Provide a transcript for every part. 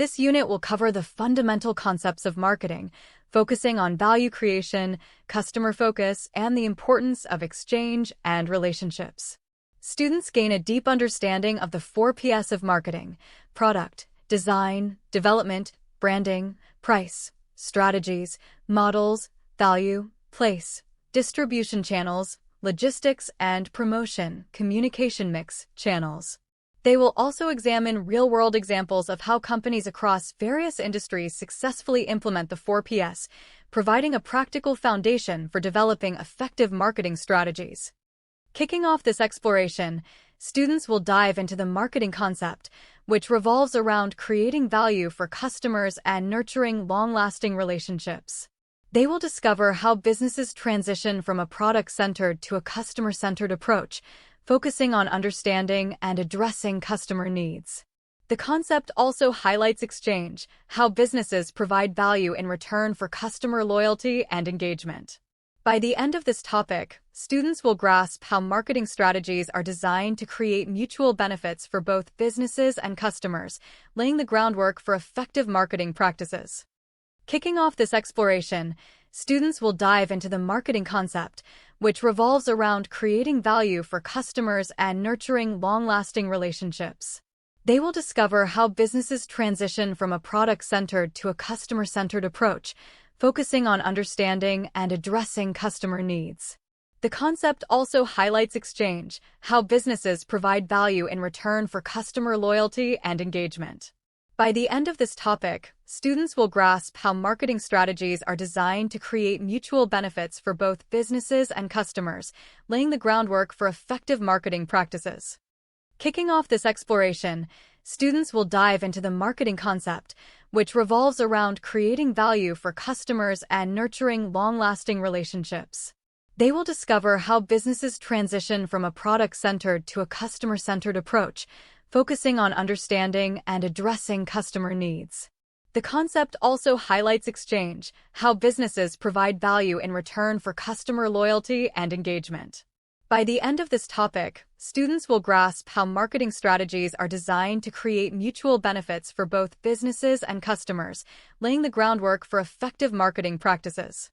This unit will cover the fundamental concepts of marketing, focusing on value creation, customer focus, and the importance of exchange and relationships. Students gain a deep understanding of the 4Ps of marketing: product, design, development, branding, price, strategies, models, value, place, distribution channels, logistics, and promotion, communication mix, channels. They will also examine real-world examples of how companies across various industries successfully implement the 4Ps, providing a practical foundation for developing effective marketing strategies. Kicking off this exploration, students will dive into the marketing concept, which revolves around creating value for customers and nurturing long-lasting relationships. They will discover how businesses transition from a product-centered to a customer-centered approach, focusing on understanding and addressing customer needs. The concept also highlights exchange, how businesses provide value in return for customer loyalty and engagement. By the end of this topic, students will grasp how marketing strategies are designed to create mutual benefits for both businesses and customers, laying the groundwork for effective marketing practices. Kicking off this exploration, students will dive into the marketing concept, which revolves around creating value for customers and nurturing long-lasting relationships. They will discover how businesses transition from a product-centered to a customer-centered approach, focusing on understanding and addressing customer needs. The concept also highlights exchange, how businesses provide value in return for customer loyalty and engagement. By the end of this topic, students will grasp how marketing strategies are designed to create mutual benefits for both businesses and customers, laying the groundwork for effective marketing practices. Kicking off this exploration, students will dive into the marketing concept, which revolves around creating value for customers and nurturing long-lasting relationships. They will discover how businesses transition from a product-centered to a customer-centered approach, focusing on understanding and addressing customer needs. The concept also highlights exchange, how businesses provide value in return for customer loyalty and engagement. By the end of this topic, students will grasp how marketing strategies are designed to create mutual benefits for both businesses and customers, laying the groundwork for effective marketing practices.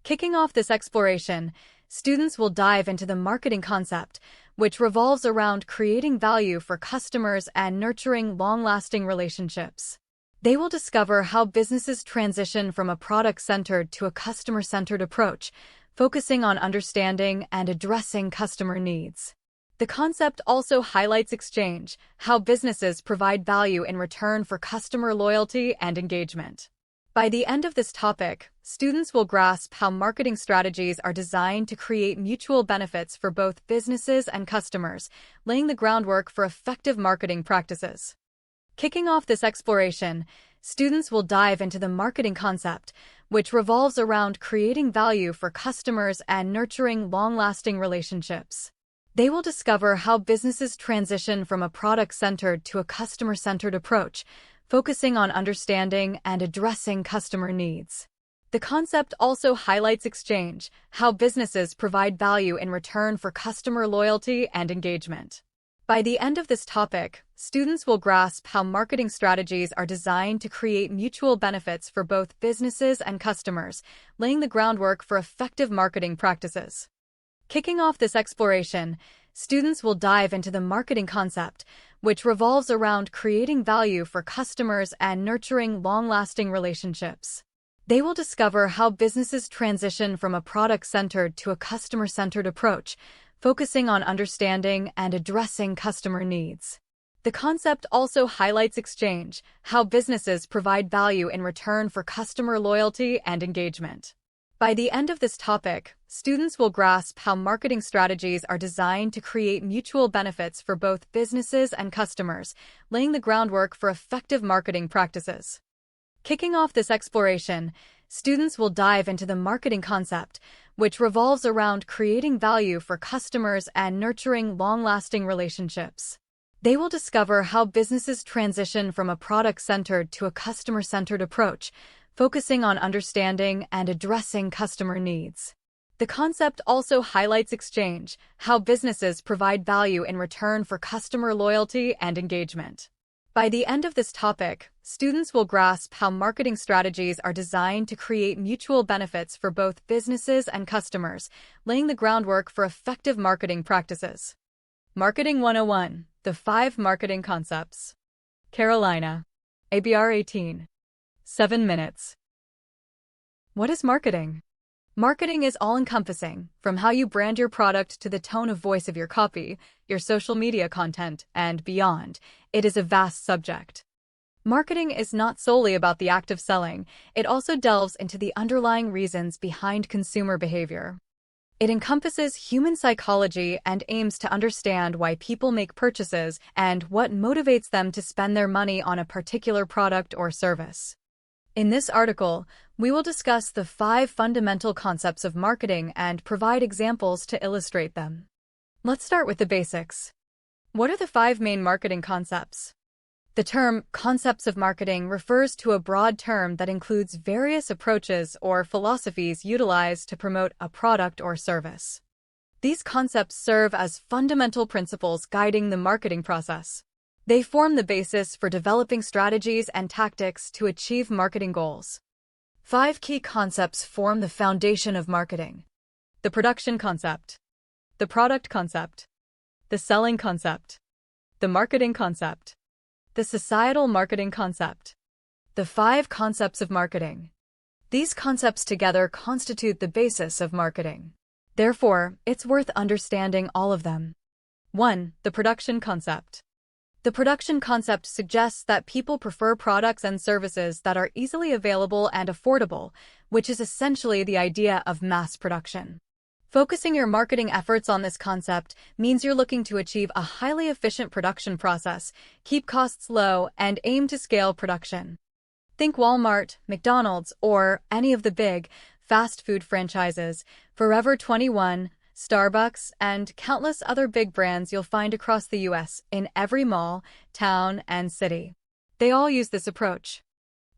Kicking off this exploration, students will dive into the marketing concept, which revolves around creating value for customers and nurturing long-lasting relationships. They will discover how businesses transition from a product-centered to a customer-centered approach, focusing on understanding and addressing customer needs. The concept also highlights exchange, how businesses provide value in return for customer loyalty and engagement. By the end of this topic, students will grasp how marketing strategies are designed to create mutual benefits for both businesses and customers, laying the groundwork for effective marketing practices. Kicking off this exploration, students will dive into the marketing concept, which revolves around creating value for customers and nurturing long-lasting relationships. They will discover how businesses transition from a product-centered to a customer-centered approach, focusing on understanding and addressing customer needs. The concept also highlights exchange, how businesses provide value in return for customer loyalty and engagement. By the end of this topic, students will grasp how marketing strategies are designed to create mutual benefits for both businesses and customers, laying the groundwork for effective marketing practices. Kicking off this exploration, students will dive into the marketing concept, which revolves around creating value for customers and nurturing long-lasting relationships. They will discover how businesses transition from a product-centered to a customer-centered approach, focusing on understanding and addressing customer needs. The concept also highlights exchange, how businesses provide value in return for customer loyalty and engagement. By the end of this topic, students will grasp how marketing strategies are designed to create mutual benefits for both businesses and customers, laying the groundwork for effective marketing practices. Kicking off this exploration, students will dive into the marketing concept, which revolves around creating value for customers and nurturing long-lasting relationships. They will discover how businesses transition from a product-centered to a customer-centered approach, focusing on understanding and addressing customer needs. The concept also highlights exchange, how businesses provide value in return for customer loyalty and engagement. By the end of this topic, students will grasp how marketing strategies are designed to create mutual benefits for both businesses and customers, laying the groundwork for effective marketing practices. Marketing 101, the 5 marketing concepts. Carolina. ABR 18. 7 minutes. What is marketing? Marketing is all-encompassing, from how you brand your product to the tone of voice of your copy, your social media content, and beyond. It is a vast subject. Marketing is not solely about the act of selling, it also delves into the underlying reasons behind consumer behavior. It encompasses human psychology and aims to understand why people make purchases and what motivates them to spend their money on a particular product or service. In this article, we will discuss the 5 fundamental concepts of marketing and provide examples to illustrate them. Let's start with the basics. What are the 5 main marketing concepts? The term concepts of marketing refers to a broad term that includes various approaches or philosophies utilized to promote a product or service. These concepts serve as fundamental principles guiding the marketing process. They form the basis for developing strategies and tactics to achieve marketing goals. 5 key concepts form the foundation of marketing. The production concept, the product concept, the selling concept, the marketing concept, the societal marketing concept. The 5 concepts of marketing. These concepts together constitute the basis of marketing. Therefore, it's worth understanding all of them. 1. The production concept. The production concept suggests that people prefer products and services that are easily available and affordable, which is essentially the idea of mass production. Focusing your marketing efforts on this concept means you're looking to achieve a highly efficient production process, keep costs low, and aim to scale production. Think Walmart, McDonald's, or any of the big fast food franchises, Forever 21, Starbucks, and countless other big brands you'll find across the U.S. in every mall, town, and city. They all use this approach.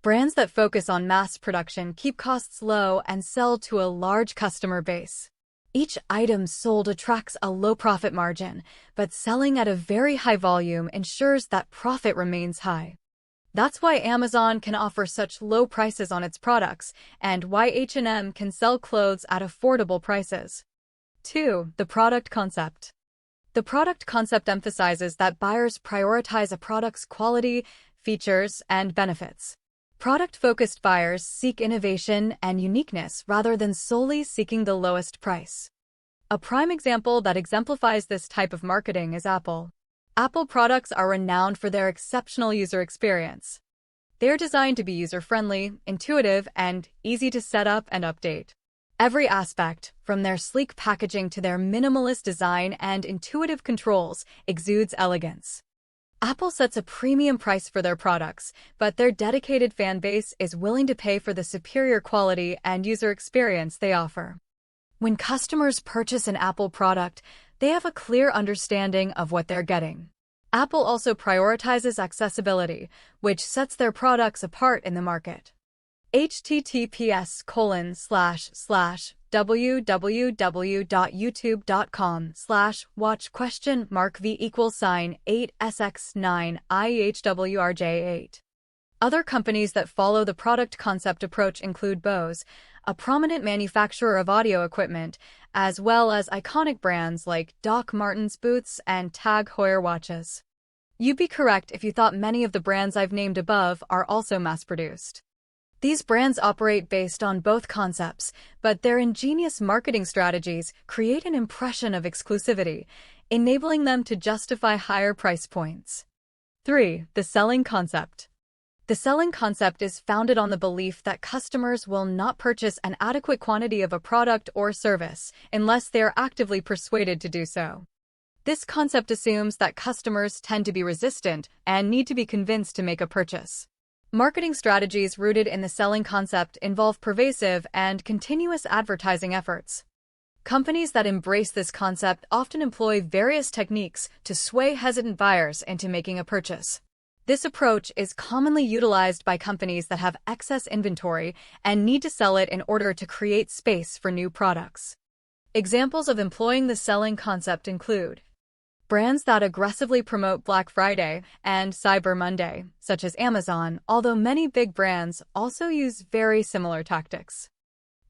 Brands that focus on mass production keep costs low and sell to a large customer base. Each item sold attracts a low profit margin, but selling at a very high volume ensures that profit remains high. That's why Amazon can offer such low prices on its products, and why H&M can sell clothes at affordable prices. 2. The product concept. The product concept emphasizes that buyers prioritize a product's quality, features, and benefits. Product-focused buyers seek innovation and uniqueness rather than solely seeking the lowest price. A prime example that exemplifies this type of marketing is Apple. Apple products are renowned for their exceptional user experience. They're designed to be user-friendly, intuitive, and easy to set up and update. Every aspect, from their sleek packaging to their minimalist design and intuitive controls, exudes elegance. Apple sets a premium price for their products, but their dedicated fan base is willing to pay for the superior quality and user experience they offer. When customers purchase an Apple product, they have a clear understanding of what they're getting. Apple also prioritizes accessibility, which sets their products apart in the market. https://www.youtube.com/watch?markv=8sx9ihwrj8. Other companies that follow the product concept approach include Bose, a prominent manufacturer of audio equipment, as well as iconic brands like Doc Martens boots and Tag Heuer watches. You'd be correct if you thought many of the brands I've named above are also mass-produced. These brands operate based on both concepts, but their ingenious marketing strategies create an impression of exclusivity, enabling them to justify higher price points. 3. The selling concept. The selling concept is founded on the belief that customers will not purchase an adequate quantity of a product or service unless they are actively persuaded to do so. This concept assumes that customers tend to be resistant and need to be convinced to make a purchase. Marketing strategies rooted in the selling concept involve pervasive and continuous advertising efforts. Companies that embrace this concept often employ various techniques to sway hesitant buyers into making a purchase. This approach is commonly utilized by companies that have excess inventory and need to sell it in order to create space for new products. Examples of employing the selling concept include Brands that aggressively promote Black Friday and Cyber Monday, such as Amazon, although many big brands also use very similar tactics.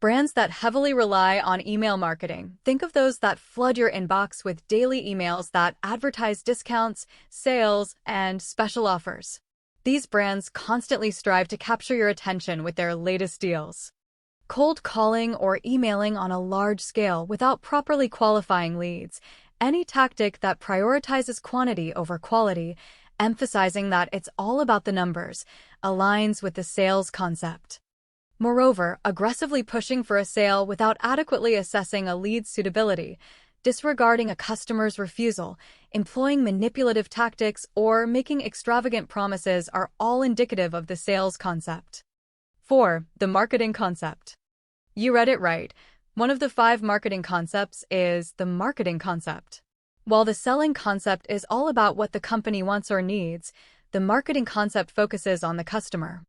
Brands that heavily rely on email marketing. Think of those that flood your inbox with daily emails that advertise discounts, sales, and special offers. These brands constantly strive to capture your attention with their latest deals. Cold calling or emailing on a large scale without properly qualifying leads. Any tactic that prioritizes quantity over quality, emphasizing that it's all about the numbers, aligns with the sales concept. Moreover, aggressively pushing for a sale without adequately assessing a lead's suitability, disregarding a customer's refusal, employing manipulative tactics, or making extravagant promises are all indicative of the sales concept. 4. The marketing concept. You read it right. One of the 5 marketing concepts is the marketing concept. While the selling concept is all about what the company wants or needs, the marketing concept focuses on the customer.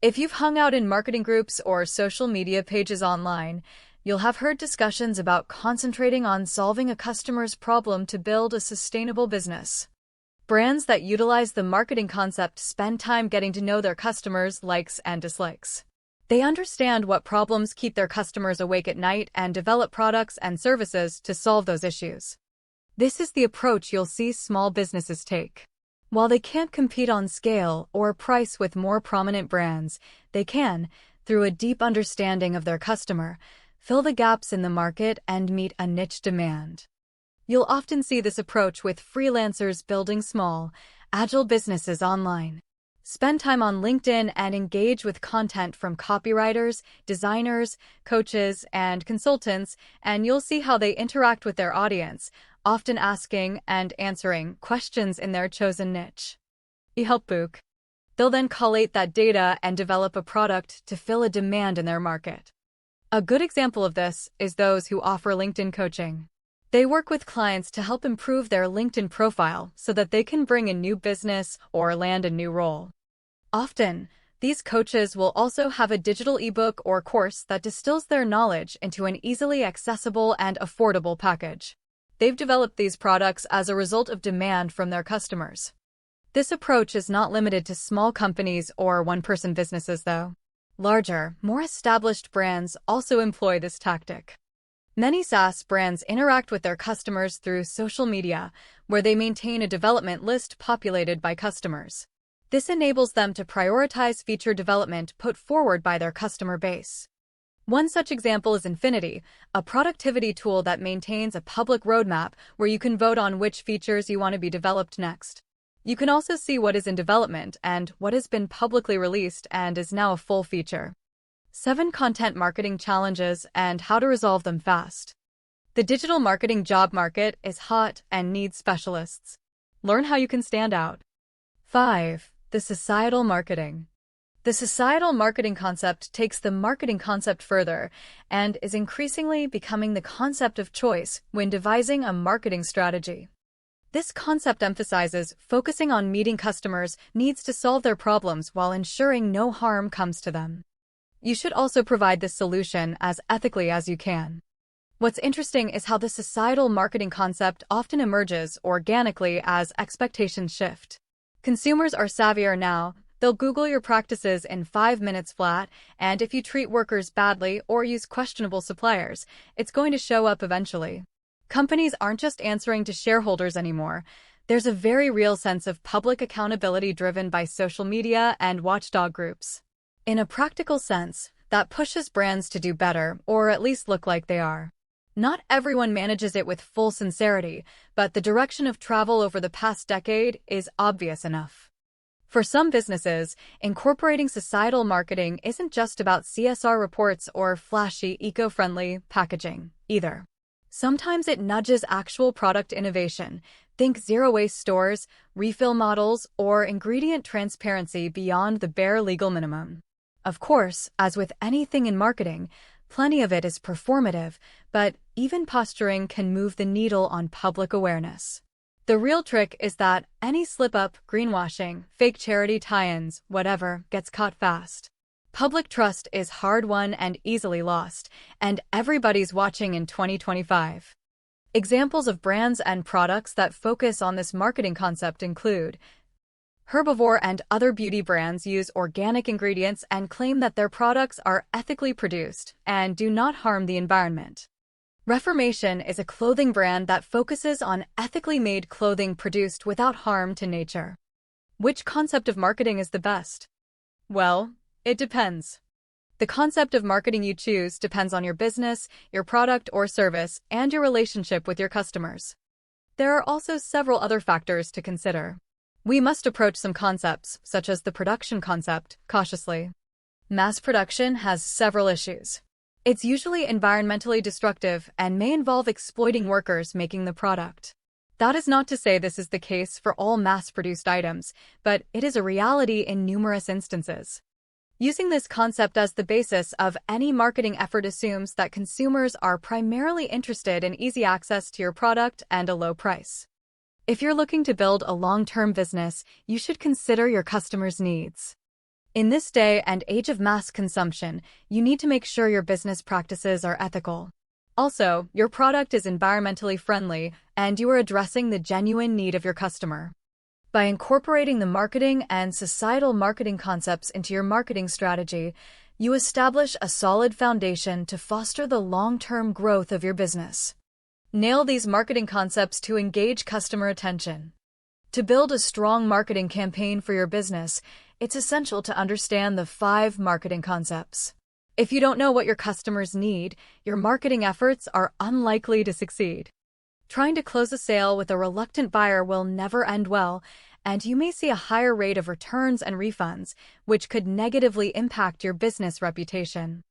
If you've hung out in marketing groups or social media pages online, you'll have heard discussions about concentrating on solving a customer's problem to build a sustainable business. Brands that utilize the marketing concept spend time getting to know their customers' likes and dislikes. They understand what problems keep their customers awake at night and develop products and services to solve those issues. This is the approach you'll see small businesses take. While they can't compete on scale or price with more prominent brands, they can, through a deep understanding of their customer, fill the gaps in the market and meet a niche demand. You'll often see this approach with freelancers building small, agile businesses online. Spend time on LinkedIn and engage with content from copywriters, designers, coaches, and consultants, and you'll see how they interact with their audience, often asking and answering questions in their chosen niche. Helpbook. They'll then collate that data and develop a product to fill a demand in their market. A good example of this is those who offer LinkedIn coaching. They work with clients to help improve their LinkedIn profile so that they can bring in new business or land a new role. Often, these coaches will also have a digital ebook or course that distills their knowledge into an easily accessible and affordable package. They've developed these products as a result of demand from their customers. This approach is not limited to small companies or one-person businesses, though. Larger, more established brands also employ this tactic. Many SaaS brands interact with their customers through social media, where they maintain a development list populated by customers. This enables them to prioritize feature development put forward by their customer base. One such example is Infinity, a productivity tool that maintains a public roadmap where you can vote on which features you want to be developed next. You can also see what is in development and what has been publicly released and is now a full feature. 7 content marketing challenges and how to resolve them fast. The digital marketing job market is hot and needs specialists. Learn how you can stand out. 5. The societal marketing. The societal marketing concept takes the marketing concept further and is increasingly becoming the concept of choice when devising a marketing strategy. This concept emphasizes focusing on meeting customers' needs to solve their problems while ensuring no harm comes to them. You should also provide this solution as ethically as you can. What's interesting is how the societal marketing concept often emerges organically as expectations shift. Consumers are savvier now. They'll Google your practices in 5 minutes flat, and if you treat workers badly or use questionable suppliers, it's going to show up eventually. Companies aren't just answering to shareholders anymore. There's a very real sense of public accountability driven by social media and watchdog groups. In a practical sense, that pushes brands to do better, or at least look like they are. Not everyone manages it with full sincerity, but the direction of travel over the past decade is obvious enough. For some businesses, incorporating societal marketing isn't just about CSR reports or flashy eco-friendly packaging, either. Sometimes it nudges actual product innovation. Think zero-waste stores, refill models, or ingredient transparency beyond the bare legal minimum. Of course, as with anything in marketing, plenty of it is performative, but even posturing can move the needle on public awareness. The real trick is that any slip-up, greenwashing, fake charity tie-ins, whatever, gets caught fast. Public trust is hard-won and easily lost, and everybody's watching in 2025. Examples of brands and products that focus on this marketing concept include Herbivore and other beauty brands use organic ingredients and claim that their products are ethically produced and do not harm the environment. Reformation is a clothing brand that focuses on ethically made clothing produced without harm to nature. Which concept of marketing is the best? Well, it depends. The concept of marketing you choose depends on your business, your product or service, and your relationship with your customers. There are also several other factors to consider. We must approach some concepts, such as the production concept, cautiously. Mass production has several issues. It's usually environmentally destructive and may involve exploiting workers making the product. That is not to say this is the case for all mass-produced items, but it is a reality in numerous instances. Using this concept as the basis of any marketing effort assumes that consumers are primarily interested in easy access to your product and a low price. If you're looking to build a long-term business, you should consider your customers' needs. In this day and age of mass consumption, you need to make sure your business practices are ethical. Also, your product is environmentally friendly, and you are addressing the genuine need of your customer. By incorporating the marketing and societal marketing concepts into your marketing strategy, you establish a solid foundation to foster the long-term growth of your business. Nail these marketing concepts to engage customer attention. To build a strong marketing campaign for your business, it's essential to understand the 5 marketing concepts. If you don't know what your customers need, your marketing efforts are unlikely to succeed. Trying to close a sale with a reluctant buyer will never end well, and you may see a higher rate of returns and refunds, which could negatively impact your business reputation.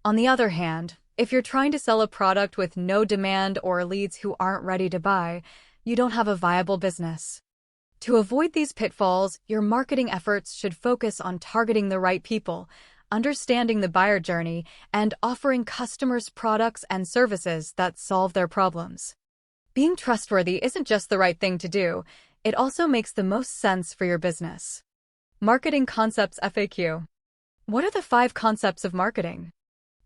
On the other hand, if you're trying to sell a product with no demand or leads who aren't ready to buy, you don't have a viable business. To avoid these pitfalls, your marketing efforts should focus on targeting the right people, understanding the buyer journey, and offering customers products and services that solve their problems. Being trustworthy isn't just the right thing to do, it also makes the most sense for your business. Marketing Concepts FAQ. What are the 5 concepts of marketing?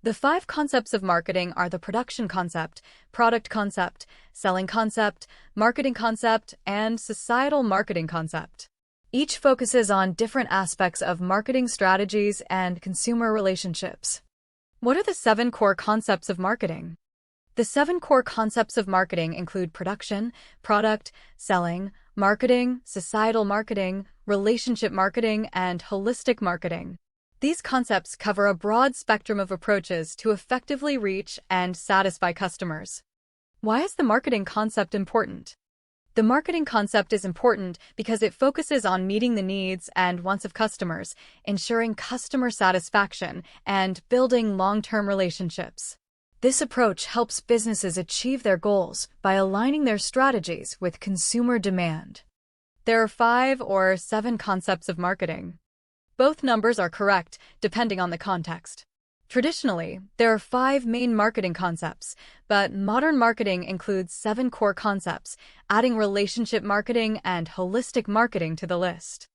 The 5 concepts of marketing are the production concept, product concept, selling concept, marketing concept, and societal marketing concept. Each focuses on different aspects of marketing strategies and consumer relationships. What are the 7 core concepts of marketing? The 7 core concepts of marketing include production, product, selling, marketing, societal marketing, relationship marketing, and holistic marketing. These concepts cover a broad spectrum of approaches to effectively reach and satisfy customers. Why is the marketing concept important? The marketing concept is important because it focuses on meeting the needs and wants of customers, ensuring customer satisfaction, and building long-term relationships. This approach helps businesses achieve their goals by aligning their strategies with consumer demand. There are 5 or 7 concepts of marketing. Both numbers are correct, depending on the context. Traditionally, there are 5 main marketing concepts, but modern marketing includes 7 core concepts, adding relationship marketing and holistic marketing to the list.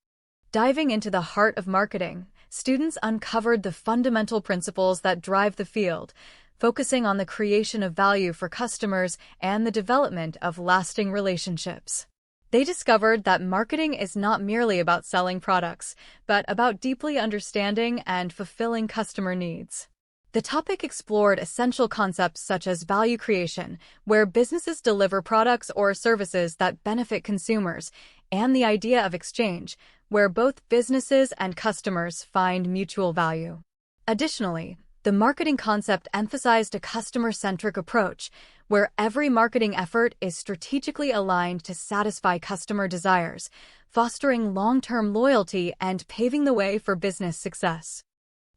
Diving into the heart of marketing, students uncovered the fundamental principles that drive the field, focusing on the creation of value for customers and the development of lasting relationships. They discovered that marketing is not merely about selling products, but about deeply understanding and fulfilling customer needs. The topic explored essential concepts such as value creation, where businesses deliver products or services that benefit consumers, and the idea of exchange, where both businesses and customers find mutual value. Additionally, the marketing concept emphasized a customer-centric approach, where every marketing effort is strategically aligned to satisfy customer desires, fostering long-term loyalty and paving the way for business success.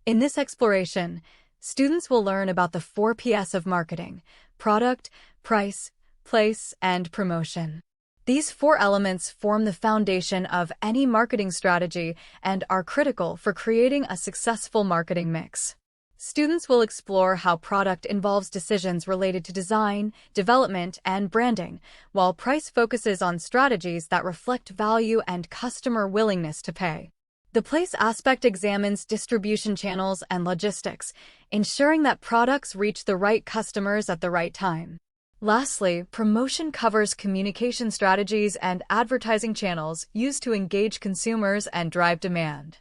In this exploration, students will learn about the 4 Ps of marketing: product, price, place, and promotion. These 4 elements form the foundation of any marketing strategy and are critical for creating a successful marketing mix. Students will explore how product involves decisions related to design, development, and branding, while price focuses on strategies that reflect value and customer willingness to pay. The place aspect examines distribution channels and logistics, ensuring that products reach the right customers at the right time. Lastly, promotion covers communication strategies and advertising channels used to engage consumers and drive demand.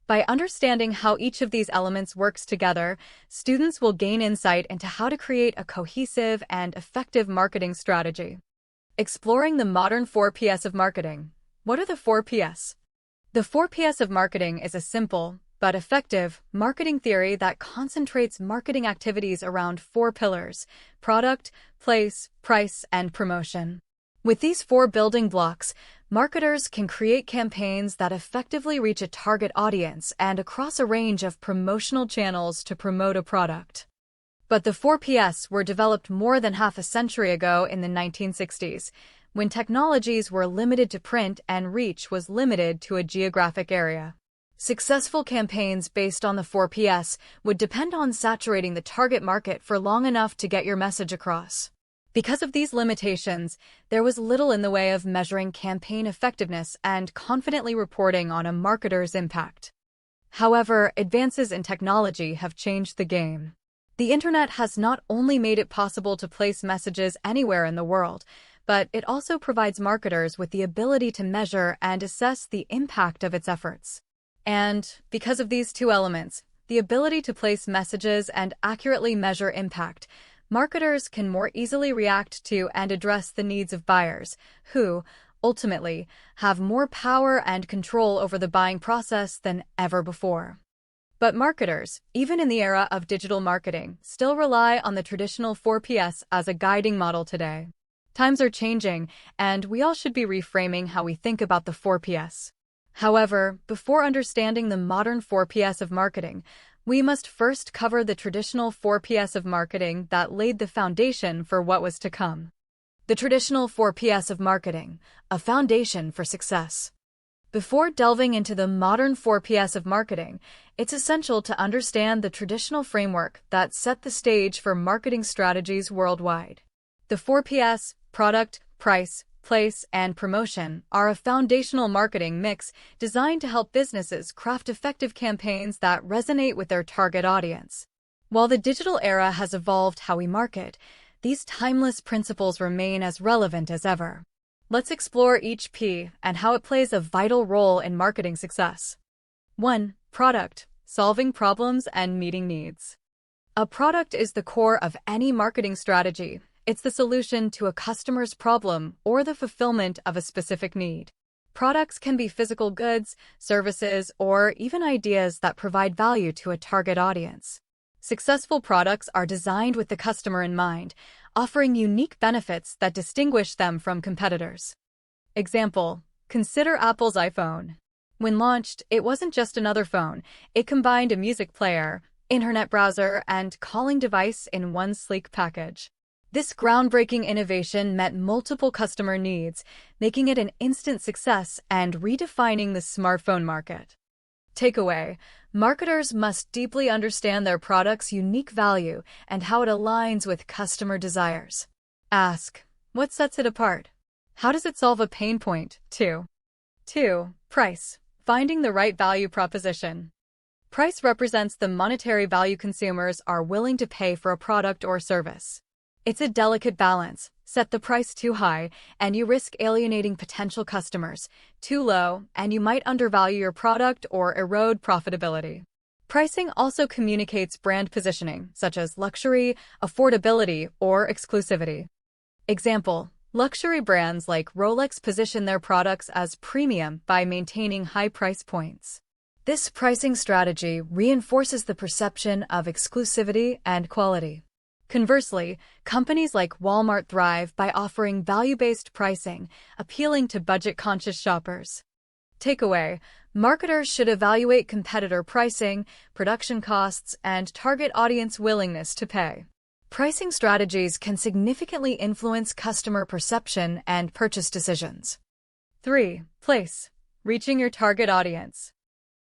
By understanding how each of these elements works together, students will gain insight into how to create a cohesive and effective marketing strategy. Exploring the modern 4Ps of marketing. What are the 4Ps? The 4Ps of marketing is a simple, but effective, marketing theory that concentrates marketing activities around 4 pillars: product, place, price, and promotion. With these 4 building blocks, marketers can create campaigns that effectively reach a target audience and across a range of promotional channels to promote a product. But the 4Ps were developed more than half a century ago in the 1960s, when technologies were limited to print and reach was limited to a geographic area. Successful campaigns based on the 4Ps would depend on saturating the target market for long enough to get your message across. Because of these limitations, there was little in the way of measuring campaign effectiveness and confidently reporting on a marketer's impact. However, advances in technology have changed the game. The internet has not only made it possible to place messages anywhere in the world, but it also provides marketers with the ability to measure and assess the impact of its efforts. And, because of these 2 elements, the ability to place messages and accurately measure impact, marketers can more easily react to and address the needs of buyers, who, ultimately, have more power and control over the buying process than ever before. But marketers, even in the era of digital marketing, still rely on the traditional 4Ps as a guiding model today. Times are changing, and we all should be reframing how we think about the 4Ps. However, before understanding the modern 4Ps of marketing, we must first cover the traditional 4Ps of marketing that laid the foundation for what was to come. The traditional 4Ps of marketing, a foundation for success. Before delving into the modern 4Ps of marketing, it's essential to understand the traditional framework that set the stage for marketing strategies worldwide. The 4Ps, product, price, place, and promotion, are a foundational marketing mix designed to help businesses craft effective campaigns that resonate with their target audience. While the digital era has evolved how we market, these timeless principles remain as relevant as ever. Let's explore each P and how it plays a vital role in marketing success. 1. Product, solving problems and meeting needs. A product is the core of any marketing strategy. It's the solution to a customer's problem or the fulfillment of a specific need. Products can be physical goods, services, or even ideas that provide value to a target audience. Successful products are designed with the customer in mind, offering unique benefits that distinguish them from competitors. Example: consider Apple's iPhone. When launched, it wasn't just another phone. It combined a music player, internet browser, and calling device in one sleek package. This groundbreaking innovation met multiple customer needs, making it an instant success and redefining the smartphone market. Takeaway: marketers must deeply understand their product's unique value and how it aligns with customer desires. Ask: what sets it apart? How does it solve a pain point? 2. Price. Finding the right value proposition. Price represents the monetary value consumers are willing to pay for a product or service. It's a delicate balance. Set the price too high, and you risk alienating potential customers. Too low, and you might undervalue your product or erode profitability. Pricing also communicates brand positioning, such as luxury, affordability, or exclusivity. Example: luxury brands like Rolex position their products as premium by maintaining high price points. This pricing strategy reinforces the perception of exclusivity and quality. Conversely, companies like Walmart thrive by offering value-based pricing, appealing to budget-conscious shoppers. Takeaway: marketers should evaluate competitor pricing, production costs, and target audience willingness to pay. Pricing strategies can significantly influence customer perception and purchase decisions. 3. Place. Reaching your target audience.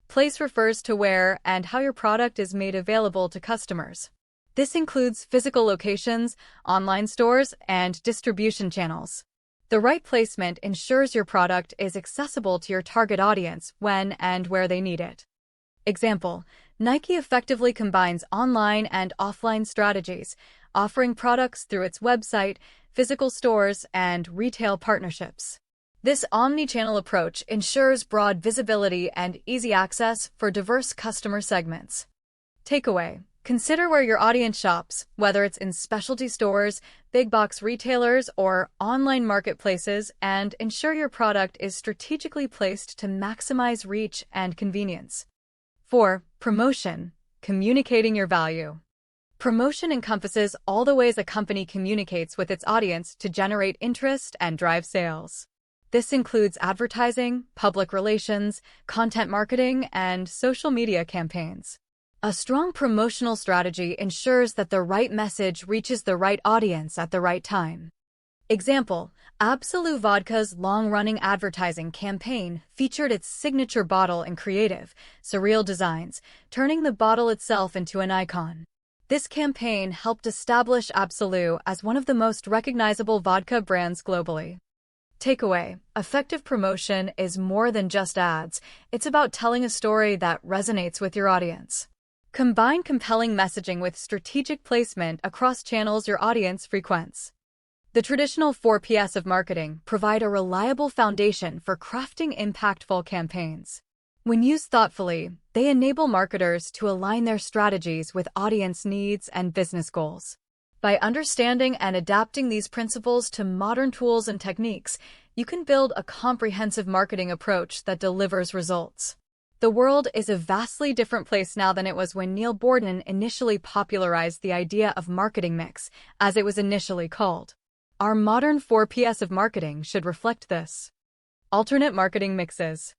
Place refers to where and how your product is made available to customers. This includes physical locations, online stores, and distribution channels. The right placement ensures your product is accessible to your target audience when and where they need it. Example: Nike effectively combines online and offline strategies, offering products through its website, physical stores, and retail partnerships. This omni-channel approach ensures broad visibility and easy access for diverse customer segments. Takeaway: consider where your audience shops, whether it's in specialty stores, big box retailers, or online marketplaces, and ensure your product is strategically placed to maximize reach and convenience. 4. Promotion: communicating your value. Promotion encompasses all the ways a company communicates with its audience to generate interest and drive sales. This includes advertising, public relations, content marketing, and social media campaigns. A strong promotional strategy ensures that the right message reaches the right audience at the right time. Example: Absolut Vodka's long-running advertising campaign featured its signature bottle in creative, surreal designs, turning the bottle itself into an icon. This campaign helped establish Absolut as one of the most recognizable vodka brands globally. Takeaway: effective promotion is more than just ads. It's about telling a story that resonates with your audience. Combine compelling messaging with strategic placement across channels your audience frequents. The traditional 4Ps of marketing provide a reliable foundation for crafting impactful campaigns. When used thoughtfully, they enable marketers to align their strategies with audience needs and business goals. By understanding and adapting these principles to modern tools and techniques, you can build a comprehensive marketing approach that delivers results. The world is a vastly different place now than it was when Neil Borden initially popularized the idea of marketing mix, as it was initially called. Our modern 4Ps of marketing should reflect this. Alternate marketing mixes.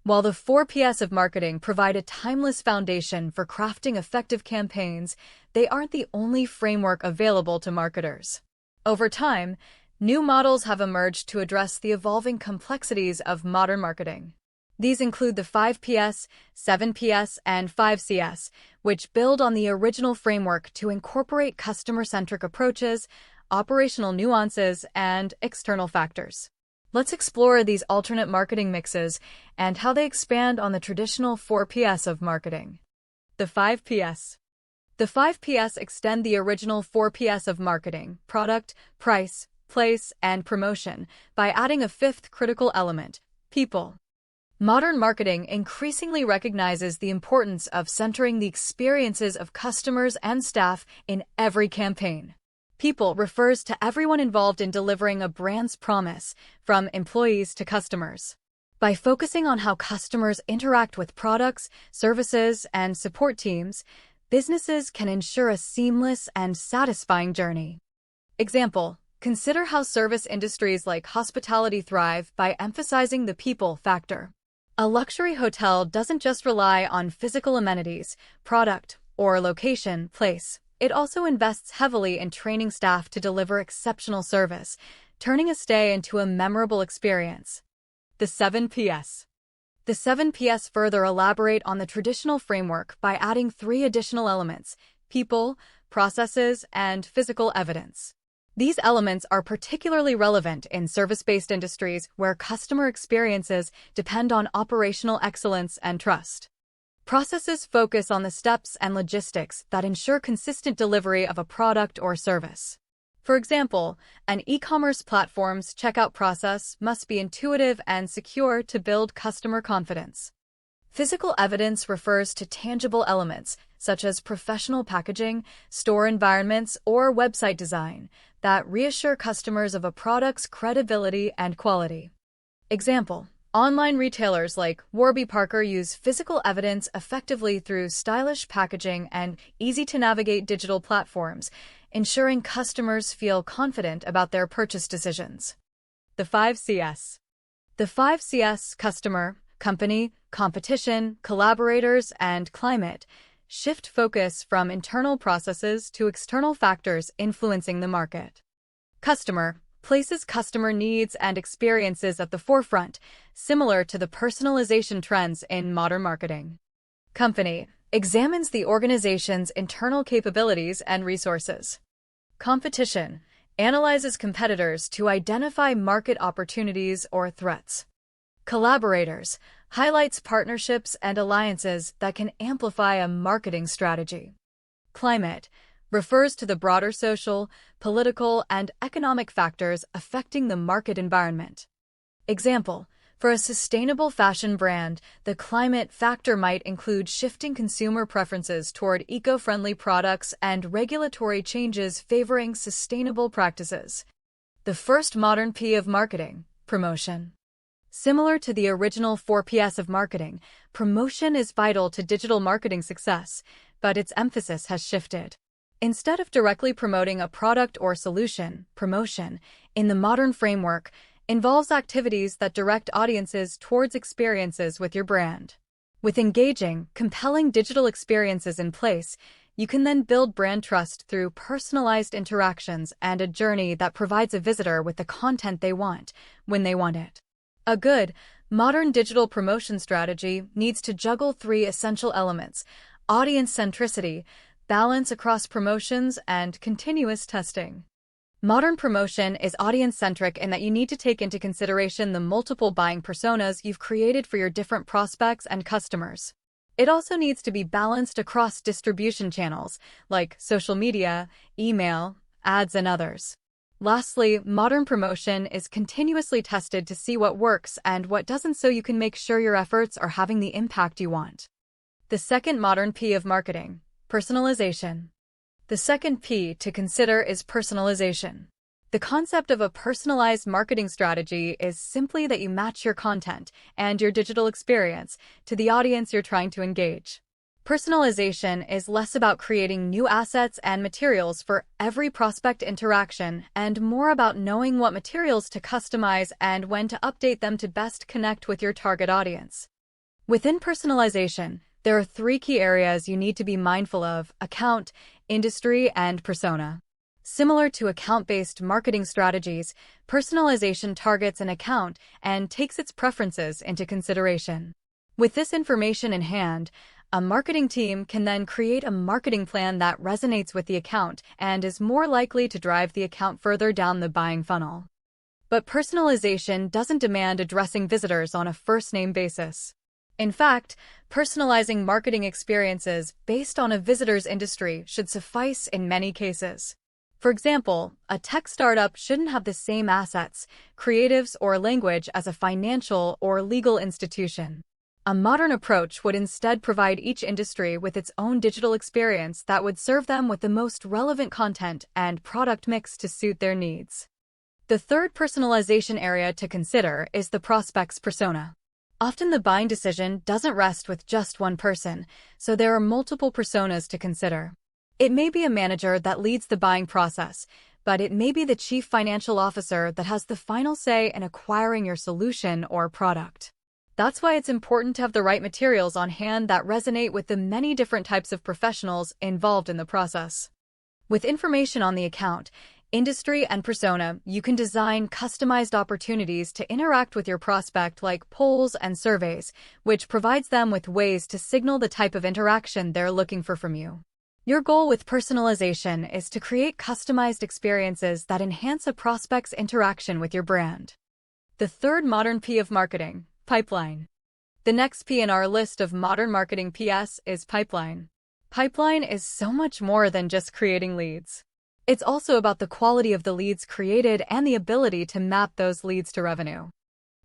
While the 4Ps of marketing provide a timeless foundation for crafting effective campaigns, they aren't the only framework available to marketers. Over time, new models have emerged to address the evolving complexities of modern marketing. These include the 5Ps, 7Ps, and 5Cs, which build on the original framework to incorporate customer-centric approaches, operational nuances, and external factors. Let's explore these alternate marketing mixes and how they expand on the traditional 4Ps of marketing. The 5Ps. The 5Ps extend the original 4Ps of marketing: product, price, place, and promotion, by adding a fifth critical element: people. Modern marketing increasingly recognizes the importance of centering the experiences of customers and staff in every campaign. People refers to everyone involved in delivering a brand's promise, from employees to customers. By focusing on how customers interact with products, services, and support teams, businesses can ensure a seamless and satisfying journey. Example: consider how service industries like hospitality thrive by emphasizing the people factor. A luxury hotel doesn't just rely on physical amenities, product, or location, place. It also invests heavily in training staff to deliver exceptional service, turning a stay into a memorable experience. The 7Ps. The 7Ps further elaborate on the traditional framework by adding 3 additional elements: people, processes, and physical evidence. These elements are particularly relevant in service-based industries where customer experiences depend on operational excellence and trust. Processes focus on the steps and logistics that ensure consistent delivery of a product or service. For example, an e-commerce platform's checkout process must be intuitive and secure to build customer confidence. Physical evidence refers to tangible elements, such as professional packaging, store environments, or website design, that reassure customers of a product's credibility and quality. Example: online retailers like Warby Parker use physical evidence effectively through stylish packaging and easy-to-navigate digital platforms, ensuring customers feel confident about their purchase decisions. The 5Cs. The 5Cs: customer, company, competition, collaborators, and climate shift focus from internal processes to external factors influencing the market. Customer places customer needs and experiences at the forefront, similar to the personalization trends in modern marketing. Company examines the organization's internal capabilities and resources. Competition analyzes competitors to identify market opportunities or threats. Collaborators highlights partnerships and alliances that can amplify a marketing strategy. Climate refers to the broader social, political, and economic factors affecting the market environment. Example: for a sustainable fashion brand, the climate factor might include shifting consumer preferences toward eco-friendly products and regulatory changes favoring sustainable practices. The first modern P of marketing: promotion. Similar to the original 4Ps of marketing, promotion is vital to digital marketing success, but its emphasis has shifted. Instead of directly promoting a product or solution, promotion, in the modern framework, involves activities that direct audiences towards experiences with your brand. With engaging, compelling digital experiences in place, you can then build brand trust through personalized interactions and a journey that provides a visitor with the content they want, when they want it. A good, modern digital promotion strategy needs to juggle three essential elements: audience centricity, balance across promotions, and continuous testing. Modern promotion is audience-centric in that you need to take into consideration the multiple buying personas you've created for your different prospects and customers. It also needs to be balanced across distribution channels, like social media, email, ads, and others. Lastly, modern promotion is continuously tested to see what works and what doesn't, so you can make sure your efforts are having the impact you want. The second modern P of marketing: personalization. The second P to consider is personalization. The concept of a personalized marketing strategy is simply that you match your content and your digital experience to the audience you're trying to engage. Personalization is less about creating new assets and materials for every prospect interaction and more about knowing what materials to customize and when to update them to best connect with your target audience. Within personalization, there are three key areas you need to be mindful of: account, industry, and persona. Similar to account-based marketing strategies, personalization targets an account and takes its preferences into consideration. With this information in hand, a marketing team can then create a marketing plan that resonates with the account and is more likely to drive the account further down the buying funnel. But personalization doesn't demand addressing visitors on a first-name basis. In fact, personalizing marketing experiences based on a visitor's industry should suffice in many cases. For example, a tech startup shouldn't have the same assets, creatives, or language as a financial or legal institution. A modern approach would instead provide each industry with its own digital experience that would serve them with the most relevant content and product mix to suit their needs. The third personalization area to consider is the prospect's persona. Often the buying decision doesn't rest with just one person, so there are multiple personas to consider. It may be a manager that leads the buying process, but it may be the chief financial officer that has the final say in acquiring your solution or product. That's why it's important to have the right materials on hand that resonate with the many different types of professionals involved in the process. With information on the account, industry, and persona, you can design customized opportunities to interact with your prospect, like polls and surveys, which provides them with ways to signal the type of interaction they're looking for from you. Your goal with personalization is to create customized experiences that enhance a prospect's interaction with your brand. The third modern P of marketing: pipeline. The next P in our list of modern marketing PS is pipeline. Pipeline is so much more than just creating leads. It's also about the quality of the leads created and the ability to map those leads to revenue.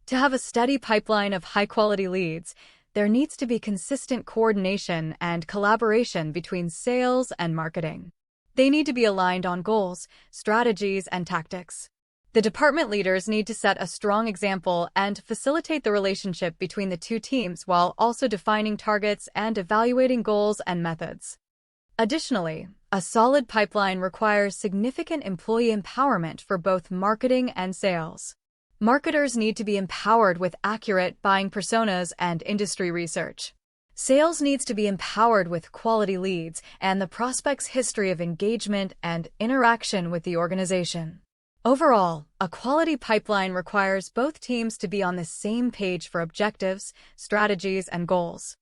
To have a steady pipeline of high-quality leads, there needs to be consistent coordination and collaboration between sales and marketing. They need to be aligned on goals, strategies, and tactics. The department leaders need to set a strong example and facilitate the relationship between the two teams while also defining targets and evaluating goals and methods. Additionally, a solid pipeline requires significant employee empowerment for both marketing and sales. Marketers need to be empowered with accurate buying personas and industry research. Sales needs to be empowered with quality leads and the prospect's history of engagement and interaction with the organization. Overall, a quality pipeline requires both teams to be on the same page for objectives, strategies, and goals.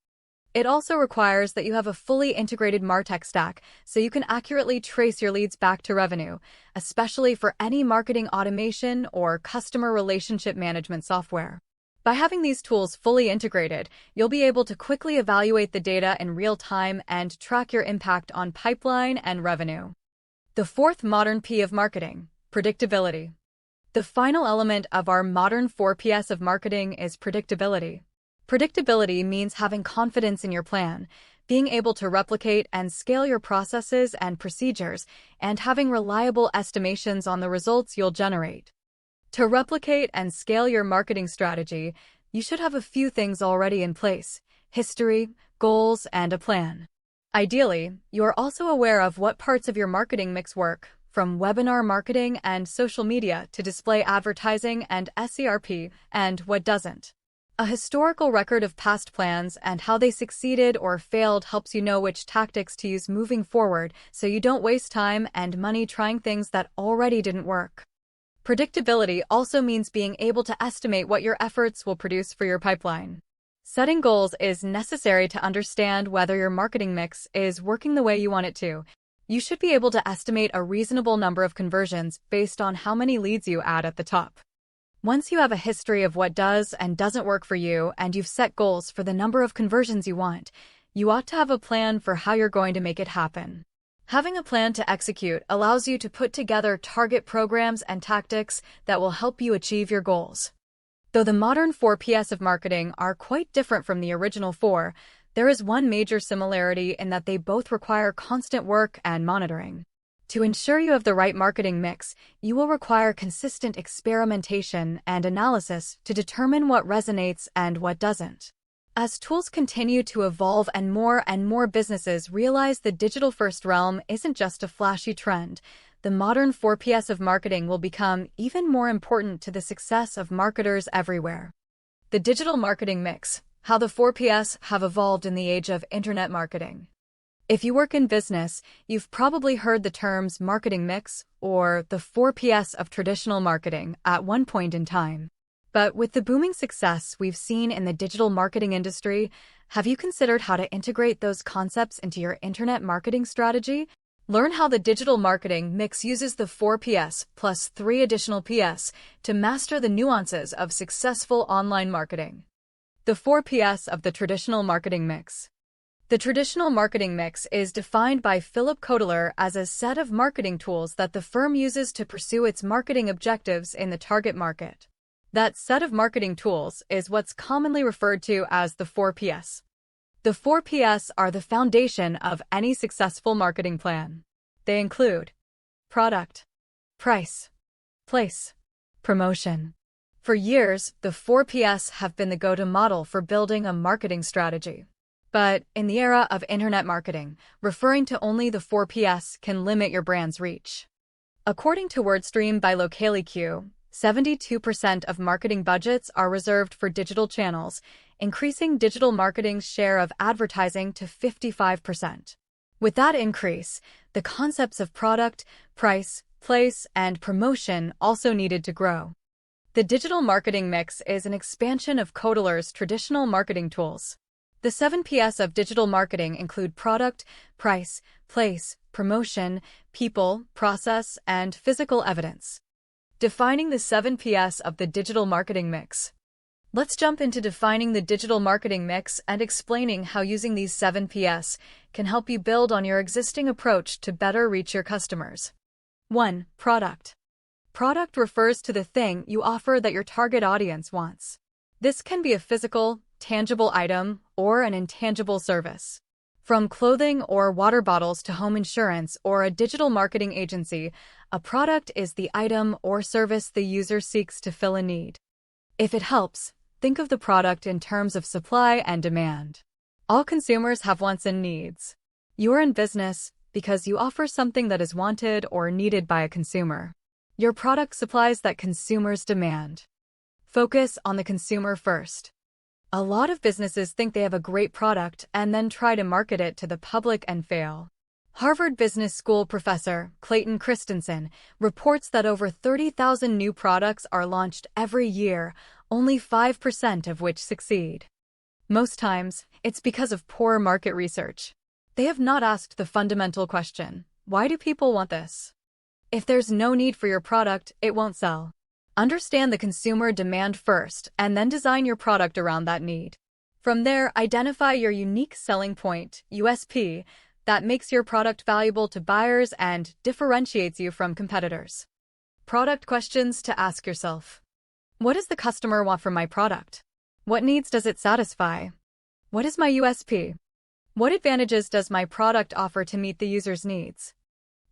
It also requires that you have a fully integrated MarTech stack so you can accurately trace your leads back to revenue, especially for any marketing automation or customer relationship management software. By having these tools fully integrated, you'll be able to quickly evaluate the data in real time and track your impact on pipeline and revenue. The fourth modern P of marketing, predictability. The final element of our modern 4Ps of marketing is predictability. Predictability means having confidence in your plan, being able to replicate and scale your processes and procedures, and having reliable estimations on the results you'll generate. To replicate and scale your marketing strategy, you should have a few things already in place: history, goals, and a plan. Ideally, you are also aware of what parts of your marketing mix work, from webinar marketing and social media to display advertising and SERP, and what doesn't. A historical record of past plans and how they succeeded or failed helps you know which tactics to use moving forward so you don't waste time and money trying things that already didn't work. Predictability also means being able to estimate what your efforts will produce for your pipeline. Setting goals is necessary to understand whether your marketing mix is working the way you want it to. You should be able to estimate a reasonable number of conversions based on how many leads you add at the top. Once you have a history of what does and doesn't work for you and you've set goals for the number of conversions you want, you ought to have a plan for how you're going to make it happen. Having a plan to execute allows you to put together target programs and tactics that will help you achieve your goals. Though the modern 4Ps of marketing are quite different from the original 4, there is one major similarity in that they both require constant work and monitoring. To ensure you have the right marketing mix, you will require consistent experimentation and analysis to determine what resonates and what doesn't. As tools continue to evolve and more businesses realize the digital-first realm isn't just a flashy trend, the modern 4Ps of marketing will become even more important to the success of marketers everywhere. The digital marketing mix, how the 4Ps have evolved in the age of internet marketing. If you work in business, you've probably heard the terms marketing mix or the 4Ps of traditional marketing at one point in time. But with the booming success we've seen in the digital marketing industry, have you considered how to integrate those concepts into your internet marketing strategy? Learn how the digital marketing mix uses the 4Ps plus 3 additional Ps to master the nuances of successful online marketing. The 4Ps of the traditional marketing mix. The traditional marketing mix is defined by Philip Kotler as a set of marketing tools that the firm uses to pursue its marketing objectives in the target market. That set of marketing tools is what's commonly referred to as the 4Ps. The 4Ps are the foundation of any successful marketing plan. They include product, price, place, promotion. For years, the 4Ps have been the go-to model for building a marketing strategy. But in the era of internet marketing, referring to only the 4Ps can limit your brand's reach. According to WordStream by LocaliQ, 72% of marketing budgets are reserved for digital channels, increasing digital marketing's share of advertising to 55%. With that increase, the concepts of product, price, place, and promotion also needed to grow. The digital marketing mix is an expansion of Kotler's traditional marketing tools. The 7Ps of digital marketing include product, price, place, promotion, people, process, and physical evidence. Defining the 7Ps of the digital marketing mix. Let's jump into defining the digital marketing mix and explaining how using these 7Ps can help you build on your existing approach to better reach your customers. 1. Product. Product refers to the thing you offer that your target audience wants. This can be a physical, tangible item or an intangible service. From clothing or water bottles to home insurance or a digital marketing agency, a product is the item or service the user seeks to fill a need. If it helps, think of the product in terms of supply and demand. All consumers have wants and needs. You are in business because you offer something that is wanted or needed by a consumer. Your product supplies that consumers demand. Focus on the consumer first. A lot of businesses think they have a great product and then try to market it to the public and fail. Harvard Business School professor Clayton Christensen reports that over 30,000 new products are launched every year, only 5% of which succeed. Most times, it's because of poor market research. They have not asked the fundamental question, why do people want this? If there's no need for your product, it won't sell. Understand the consumer demand first, and then design your product around that need. From there, identify your unique selling point, USP, that makes your product valuable to buyers and differentiates you from competitors. Product questions to ask yourself. What does the customer want from my product? What needs does it satisfy? What is my USP? What advantages does my product offer to meet the user's needs?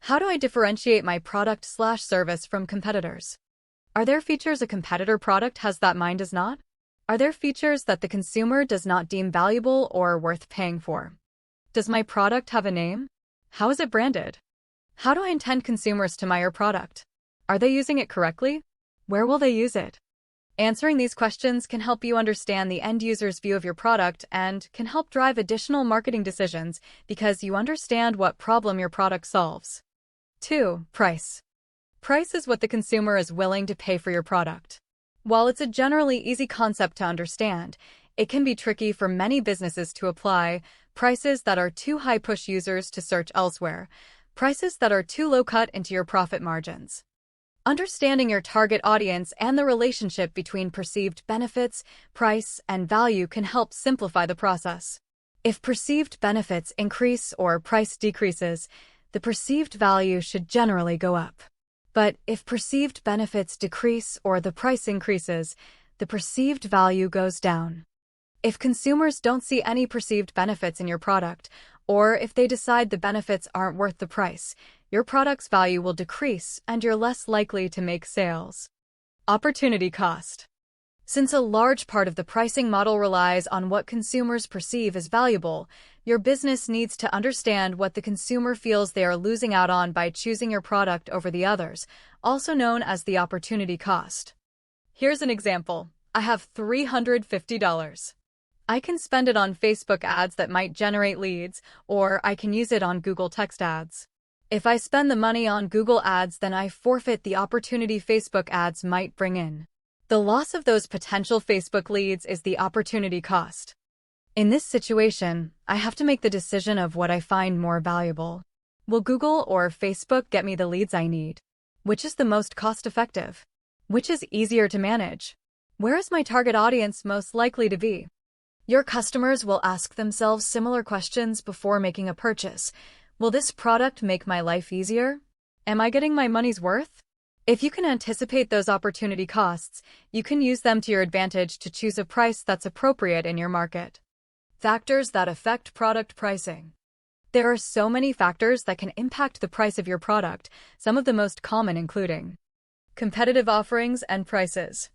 How do I differentiate my product/service from competitors? Are there features a competitor product has that mine does not? Are there features that the consumer does not deem valuable or worth paying for? Does my product have a name? How is it branded? How do I intend consumers to my product? Are they using it correctly? Where will they use it? Answering these questions can help you understand the end user's view of your product and can help drive additional marketing decisions because you understand what problem your product solves. 2. Price. Price is what the consumer is willing to pay for your product. While it's a generally easy concept to understand, it can be tricky for many businesses to apply. Prices that are too high push users to search elsewhere. Prices that are too low cut into your profit margins. Understanding your target audience and the relationship between perceived benefits, price, and value can help simplify the process. If perceived benefits increase or price decreases, the perceived value should generally go up. But if perceived benefits decrease or the price increases, the perceived value goes down. If consumers don't see any perceived benefits in your product, or if they decide the benefits aren't worth the price, your product's value will decrease and you're less likely to make sales. Opportunity cost. Since a large part of the pricing model relies on what consumers perceive as valuable, your business needs to understand what the consumer feels they are losing out on by choosing your product over the others, also known as the opportunity cost. Here's an example. I have $350. I can spend it on Facebook ads that might generate leads, or I can use it on Google text ads. If I spend the money on Google ads, then I forfeit the opportunity Facebook ads might bring in. The loss of those potential Facebook leads is the opportunity cost. In this situation, I have to make the decision of what I find more valuable. Will Google or Facebook get me the leads I need? Which is the most cost-effective? Which is easier to manage? Where is my target audience most likely to be? Your customers will ask themselves similar questions before making a purchase. Will this product make my life easier? Am I getting my money's worth? If you can anticipate those opportunity costs, you can use them to your advantage to choose a price that's appropriate in your market. Factors that affect product pricing. There are so many factors that can impact the price of your product, some of the most common including competitive offerings and prices,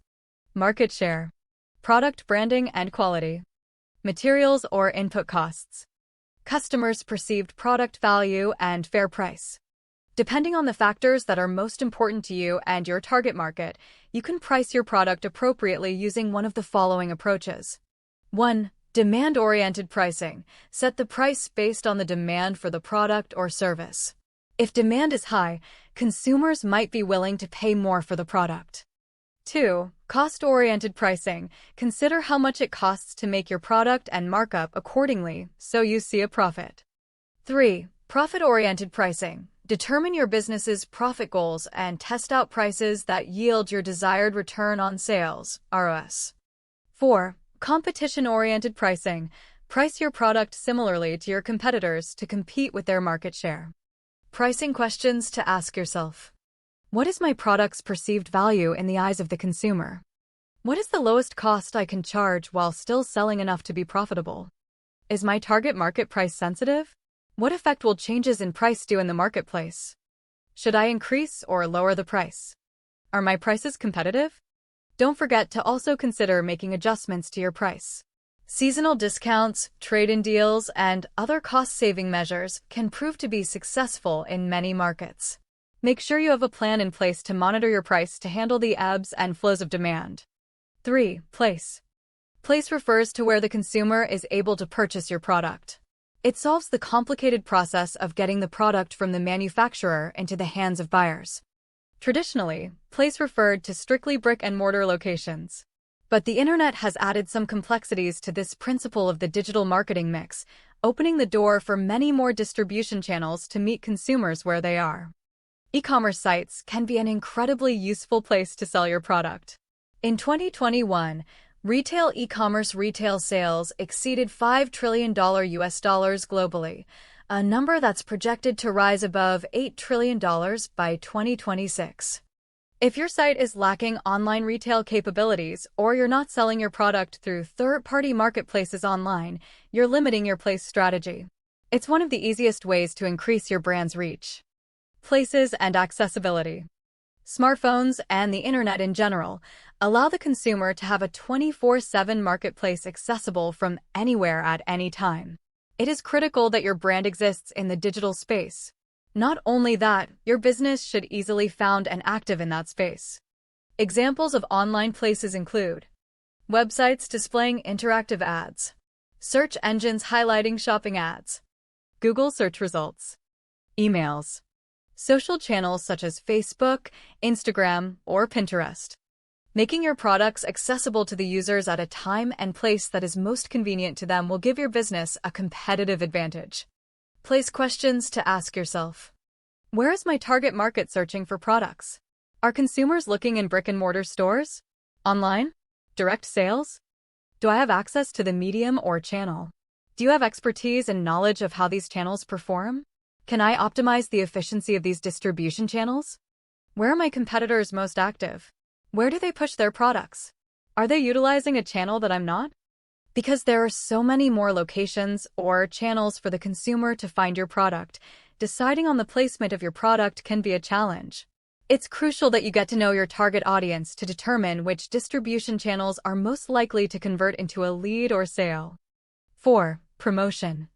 market share, product branding and quality, materials or input costs, customers' perceived product value and fair price. Depending on the factors that are most important to you and your target market, you can price your product appropriately using one of the following approaches. 1. Demand-oriented pricing. Set the price based on the demand for the product or service. If demand is high, consumers might be willing to pay more for the product. 2. Cost-oriented pricing. Consider how much it costs to make your product and mark up accordingly so you see a profit. 3. Profit-oriented pricing. Determine your business's profit goals and test out prices that yield your desired return on sales, ROS. 4. Competition-oriented pricing. Price your product similarly to your competitors to compete with their market share. Pricing questions to ask yourself. What is my product's perceived value in the eyes of the consumer? What is the lowest cost I can charge while still selling enough to be profitable? Is my target market price sensitive? What effect will changes in price do in the marketplace? Should I increase or lower the price? Are my prices competitive? Don't forget to also consider making adjustments to your price. Seasonal discounts, trade-in deals, and other cost-saving measures can prove to be successful in many markets. Make sure you have a plan in place to monitor your price to handle the ebbs and flows of demand. 3. Place. Place refers to where the consumer is able to purchase your product. It solves the complicated process of getting the product from the manufacturer into the hands of buyers. Traditionally, place referred to strictly brick-and-mortar locations. But the internet has added some complexities to this principle of the digital marketing mix, opening the door for many more distribution channels to meet consumers where they are. E-commerce sites can be an incredibly useful place to sell your product. In 2021, retail e-commerce retail sales exceeded $5 trillion US dollars globally, a number that's projected to rise above $8 trillion by 2026. If your site is lacking online retail capabilities or you're not selling your product through third-party marketplaces online, you're limiting your place strategy. It's one of the easiest ways to increase your brand's reach. Places and accessibility. Smartphones and the internet in general allow the consumer to have a 24/7 marketplace accessible from anywhere at any time. It is critical that your brand exists in the digital space. Not only that, your business should easily found and active in that space. Examples of online places include websites displaying interactive ads, search engines highlighting shopping ads, Google search results, emails, social channels such as Facebook, Instagram, or Pinterest. Making your products accessible to the users at a time and place that is most convenient to them will give your business a competitive advantage. Place questions to ask yourself. Where is my target market searching for products? Are consumers looking in brick-and-mortar stores? Online? Direct sales? Do I have access to the medium or channel? Do you have expertise and knowledge of how these channels perform? Can I optimize the efficiency of these distribution channels? Where are my competitors most active? Where do they push their products? Are they utilizing a channel that I'm not? Because there are so many more locations or channels for the consumer to find your product, deciding on the placement of your product can be a challenge. It's crucial that you get to know your target audience to determine which distribution channels are most likely to convert into a lead or sale. 4. Promotion.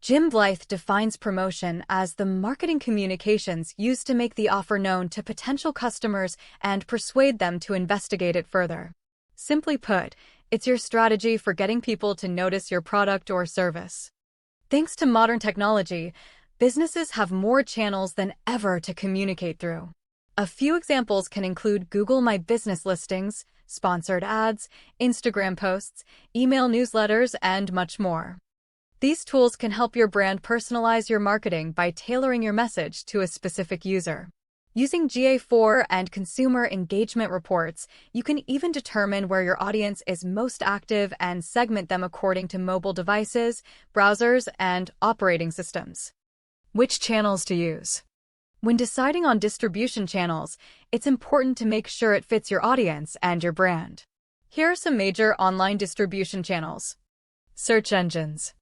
Jim Blythe defines promotion as the marketing communications used to make the offer known to potential customers and persuade them to investigate it further. Simply put, it's your strategy for getting people to notice your product or service. Thanks to modern technology, businesses have more channels than ever to communicate through. A few examples can include Google My Business listings, sponsored ads, Instagram posts, email newsletters, and much more. These tools can help your brand personalize your marketing by tailoring your message to a specific user. Using GA4 and consumer engagement reports, you can even determine where your audience is most active and segment them according to mobile devices, browsers, and operating systems. Which channels to use? When deciding on distribution channels, it's important to make sure it fits your audience and your brand. Here are some major online distribution channels. Search engines.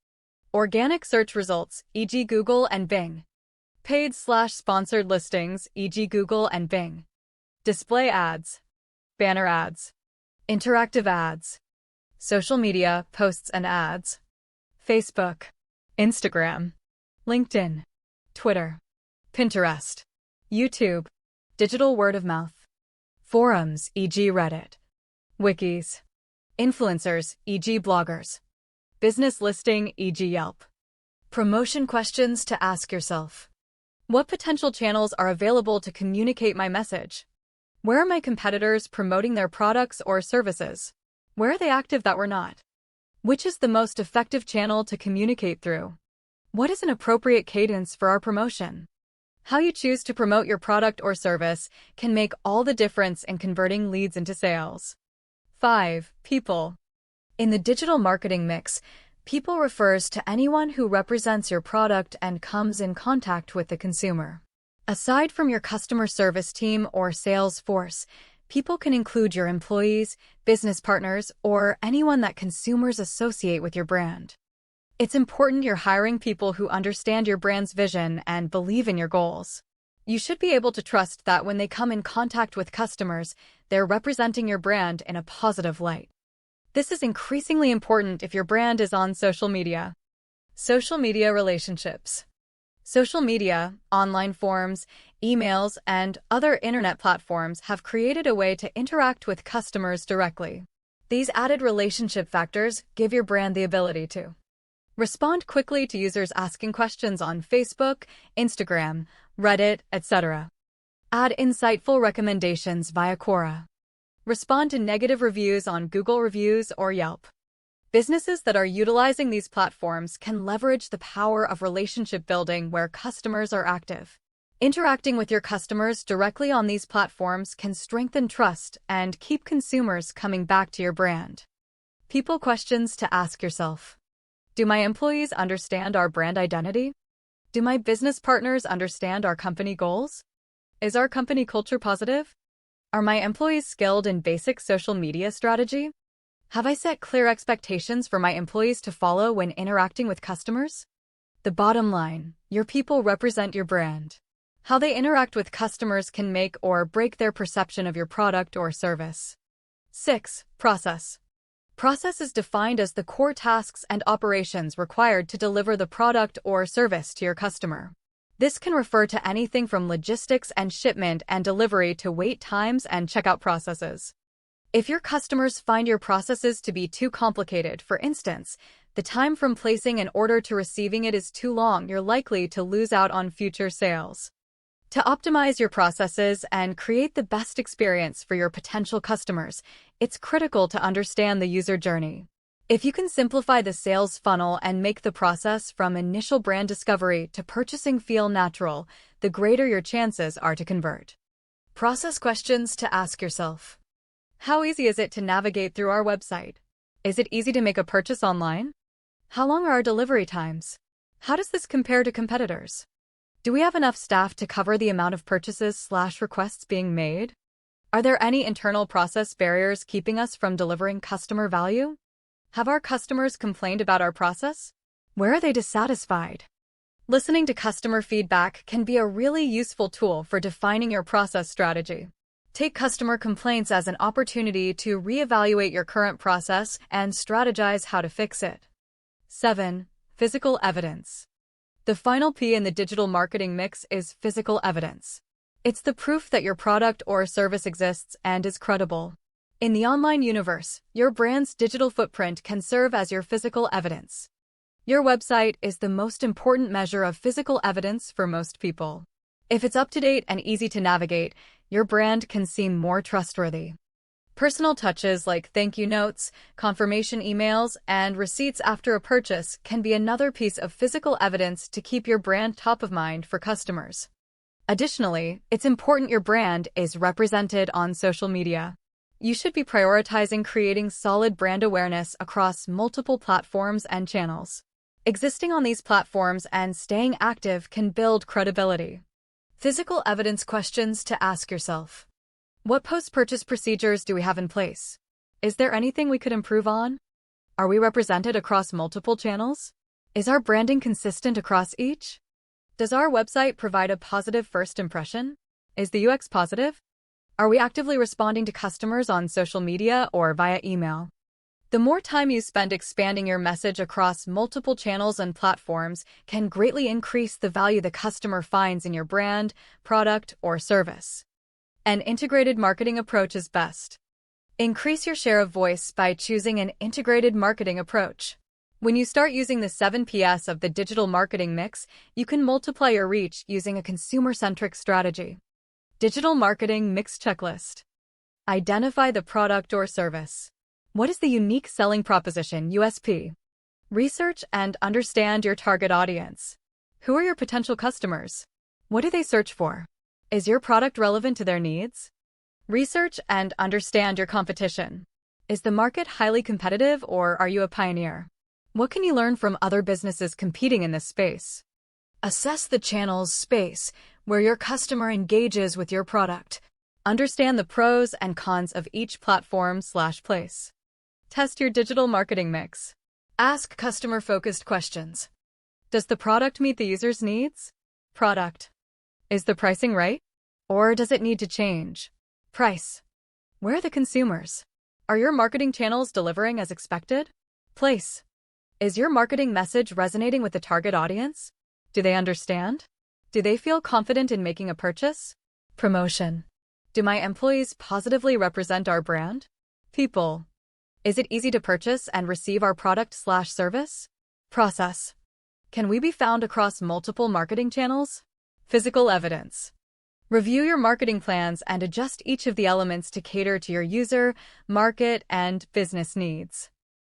Organic search results, e.g. Google and Bing. Paid/sponsored listings, e.g. Google and Bing. Display ads. Banner ads. Interactive ads. Social media, posts and ads. Facebook. Instagram. LinkedIn. Twitter. Pinterest. YouTube. Digital word of mouth. Forums, e.g. Reddit. Wikis. Influencers, e.g. bloggers. Business listing, e.g. Yelp. Promotion questions to ask yourself. What potential channels are available to communicate my message? Where are my competitors promoting their products or services? Where are they active that we're not? Which is the most effective channel to communicate through? What is an appropriate cadence for our promotion? How you choose to promote your product or service can make all the difference in converting leads into sales. 5. People. In the digital marketing mix, people refers to anyone who represents your product and comes in contact with the consumer. Aside from your customer service team or sales force, people can include your employees, business partners, or anyone that consumers associate with your brand. It's important you're hiring people who understand your brand's vision and believe in your goals. You should be able to trust that when they come in contact with customers, they're representing your brand in a positive light. This is increasingly important if your brand is on social media. Social media relationships. Social media, online forums, emails, and other internet platforms have created a way to interact with customers directly. These added relationship factors give your brand the ability to respond quickly to users asking questions on Facebook, Instagram, Reddit, etc. Add insightful recommendations via Quora. Respond to negative reviews on Google Reviews or Yelp. Businesses that are utilizing these platforms can leverage the power of relationship building where customers are active. Interacting with your customers directly on these platforms can strengthen trust and keep consumers coming back to your brand. People questions to ask yourself. Do my employees understand our brand identity? Do my business partners understand our company goals? Is our company culture positive? Are my employees skilled in basic social media strategy? Have I set clear expectations for my employees to follow when interacting with customers? The bottom line, your people represent your brand. How they interact with customers can make or break their perception of your product or service. 6. Process. Process is defined as the core tasks and operations required to deliver the product or service to your customer. This can refer to anything from logistics and shipment and delivery to wait times and checkout processes. If your customers find your processes to be too complicated, for instance, the time from placing an order to receiving it is too long, you're likely to lose out on future sales. To optimize your processes and create the best experience for your potential customers, it's critical to understand the user journey. If you can simplify the sales funnel and make the process from initial brand discovery to purchasing feel natural, the greater your chances are to convert. Process questions to ask yourself. How easy is it to navigate through our website? Is it easy to make a purchase online? How long are our delivery times? How does this compare to competitors? Do we have enough staff to cover the amount of purchases/requests being made? Are there any internal process barriers keeping us from delivering customer value? Have our customers complained about our process? Where are they dissatisfied? Listening to customer feedback can be a really useful tool for defining your process strategy. Take customer complaints as an opportunity to reevaluate your current process and strategize how to fix it. 7. Physical evidence. The final P in the digital marketing mix is physical evidence. It's the proof that your product or service exists and is credible. In the online universe, your brand's digital footprint can serve as your physical evidence. Your website is the most important measure of physical evidence for most people. If it's up to date and easy to navigate, your brand can seem more trustworthy. Personal touches like thank you notes, confirmation emails, and receipts after a purchase can be another piece of physical evidence to keep your brand top of mind for customers. Additionally, it's important your brand is represented on social media. You should be prioritizing creating solid brand awareness across multiple platforms and channels. Existing on these platforms and staying active can build credibility. Physical evidence questions to ask yourself. What post-purchase procedures do we have in place? Is there anything we could improve on? Are we represented across multiple channels? Is our branding consistent across each? Does our website provide a positive first impression? Is the UX positive? Are we actively responding to customers on social media or via email? The more time you spend expanding your message across multiple channels and platforms can greatly increase the value the customer finds in your brand, product, or service. An integrated marketing approach is best. Increase your share of voice by choosing an integrated marketing approach. When you start using the 7 Ps of the digital marketing mix, you can multiply your reach using a consumer-centric strategy. Digital marketing mix checklist. Identify the product or service. What is the unique selling proposition (USP)? Research and understand your target audience. Who are your potential customers? What do they search for? Is your product relevant to their needs? Research and understand your competition. Is the market highly competitive or are you a pioneer? What can you learn from other businesses competing in this space? Assess the channel's space where your customer engages with your product. Understand the pros and cons of each platform/place. Test your digital marketing mix. Ask customer-focused questions. Does the product meet the user's needs? Product. Is the pricing right? Or does it need to change? Price. Where are the consumers? Are your marketing channels delivering as expected? Place. Is your marketing message resonating with the target audience? Do they understand? Do they feel confident in making a purchase? Promotion. Do my employees positively represent our brand? People. Is it easy to purchase and receive our product/service? Process. Can we be found across multiple marketing channels? Physical evidence. Review your marketing plans and adjust each of the elements to cater to your user, market, and business needs.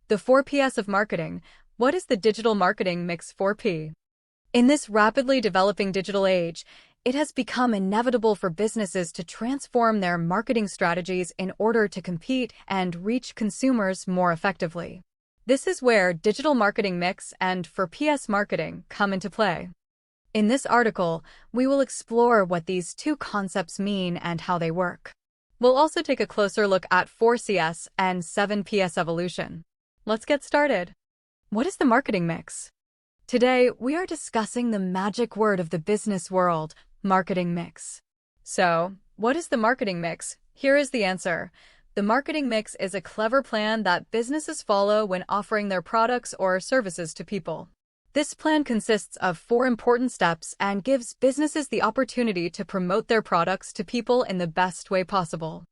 The 4 Ps of marketing. What is the digital marketing mix 4P? In this rapidly developing digital age, It has become inevitable for businesses to transform their marketing strategies in order to compete and reach consumers more effectively. This is where digital marketing mix and 4PS marketing come into play. In this article, we will explore what these two concepts mean and how they work. We'll also take a closer look at 4CS and 7PS evolution. Let's get started. What is the marketing mix? Today, we are discussing the magic word of the business world, marketing mix. So, what is the marketing mix? Here is the answer. The marketing mix is a clever plan that businesses follow when offering their products or services to people. This plan consists of 4 important steps and gives businesses the opportunity to promote their products to people in the best way possible.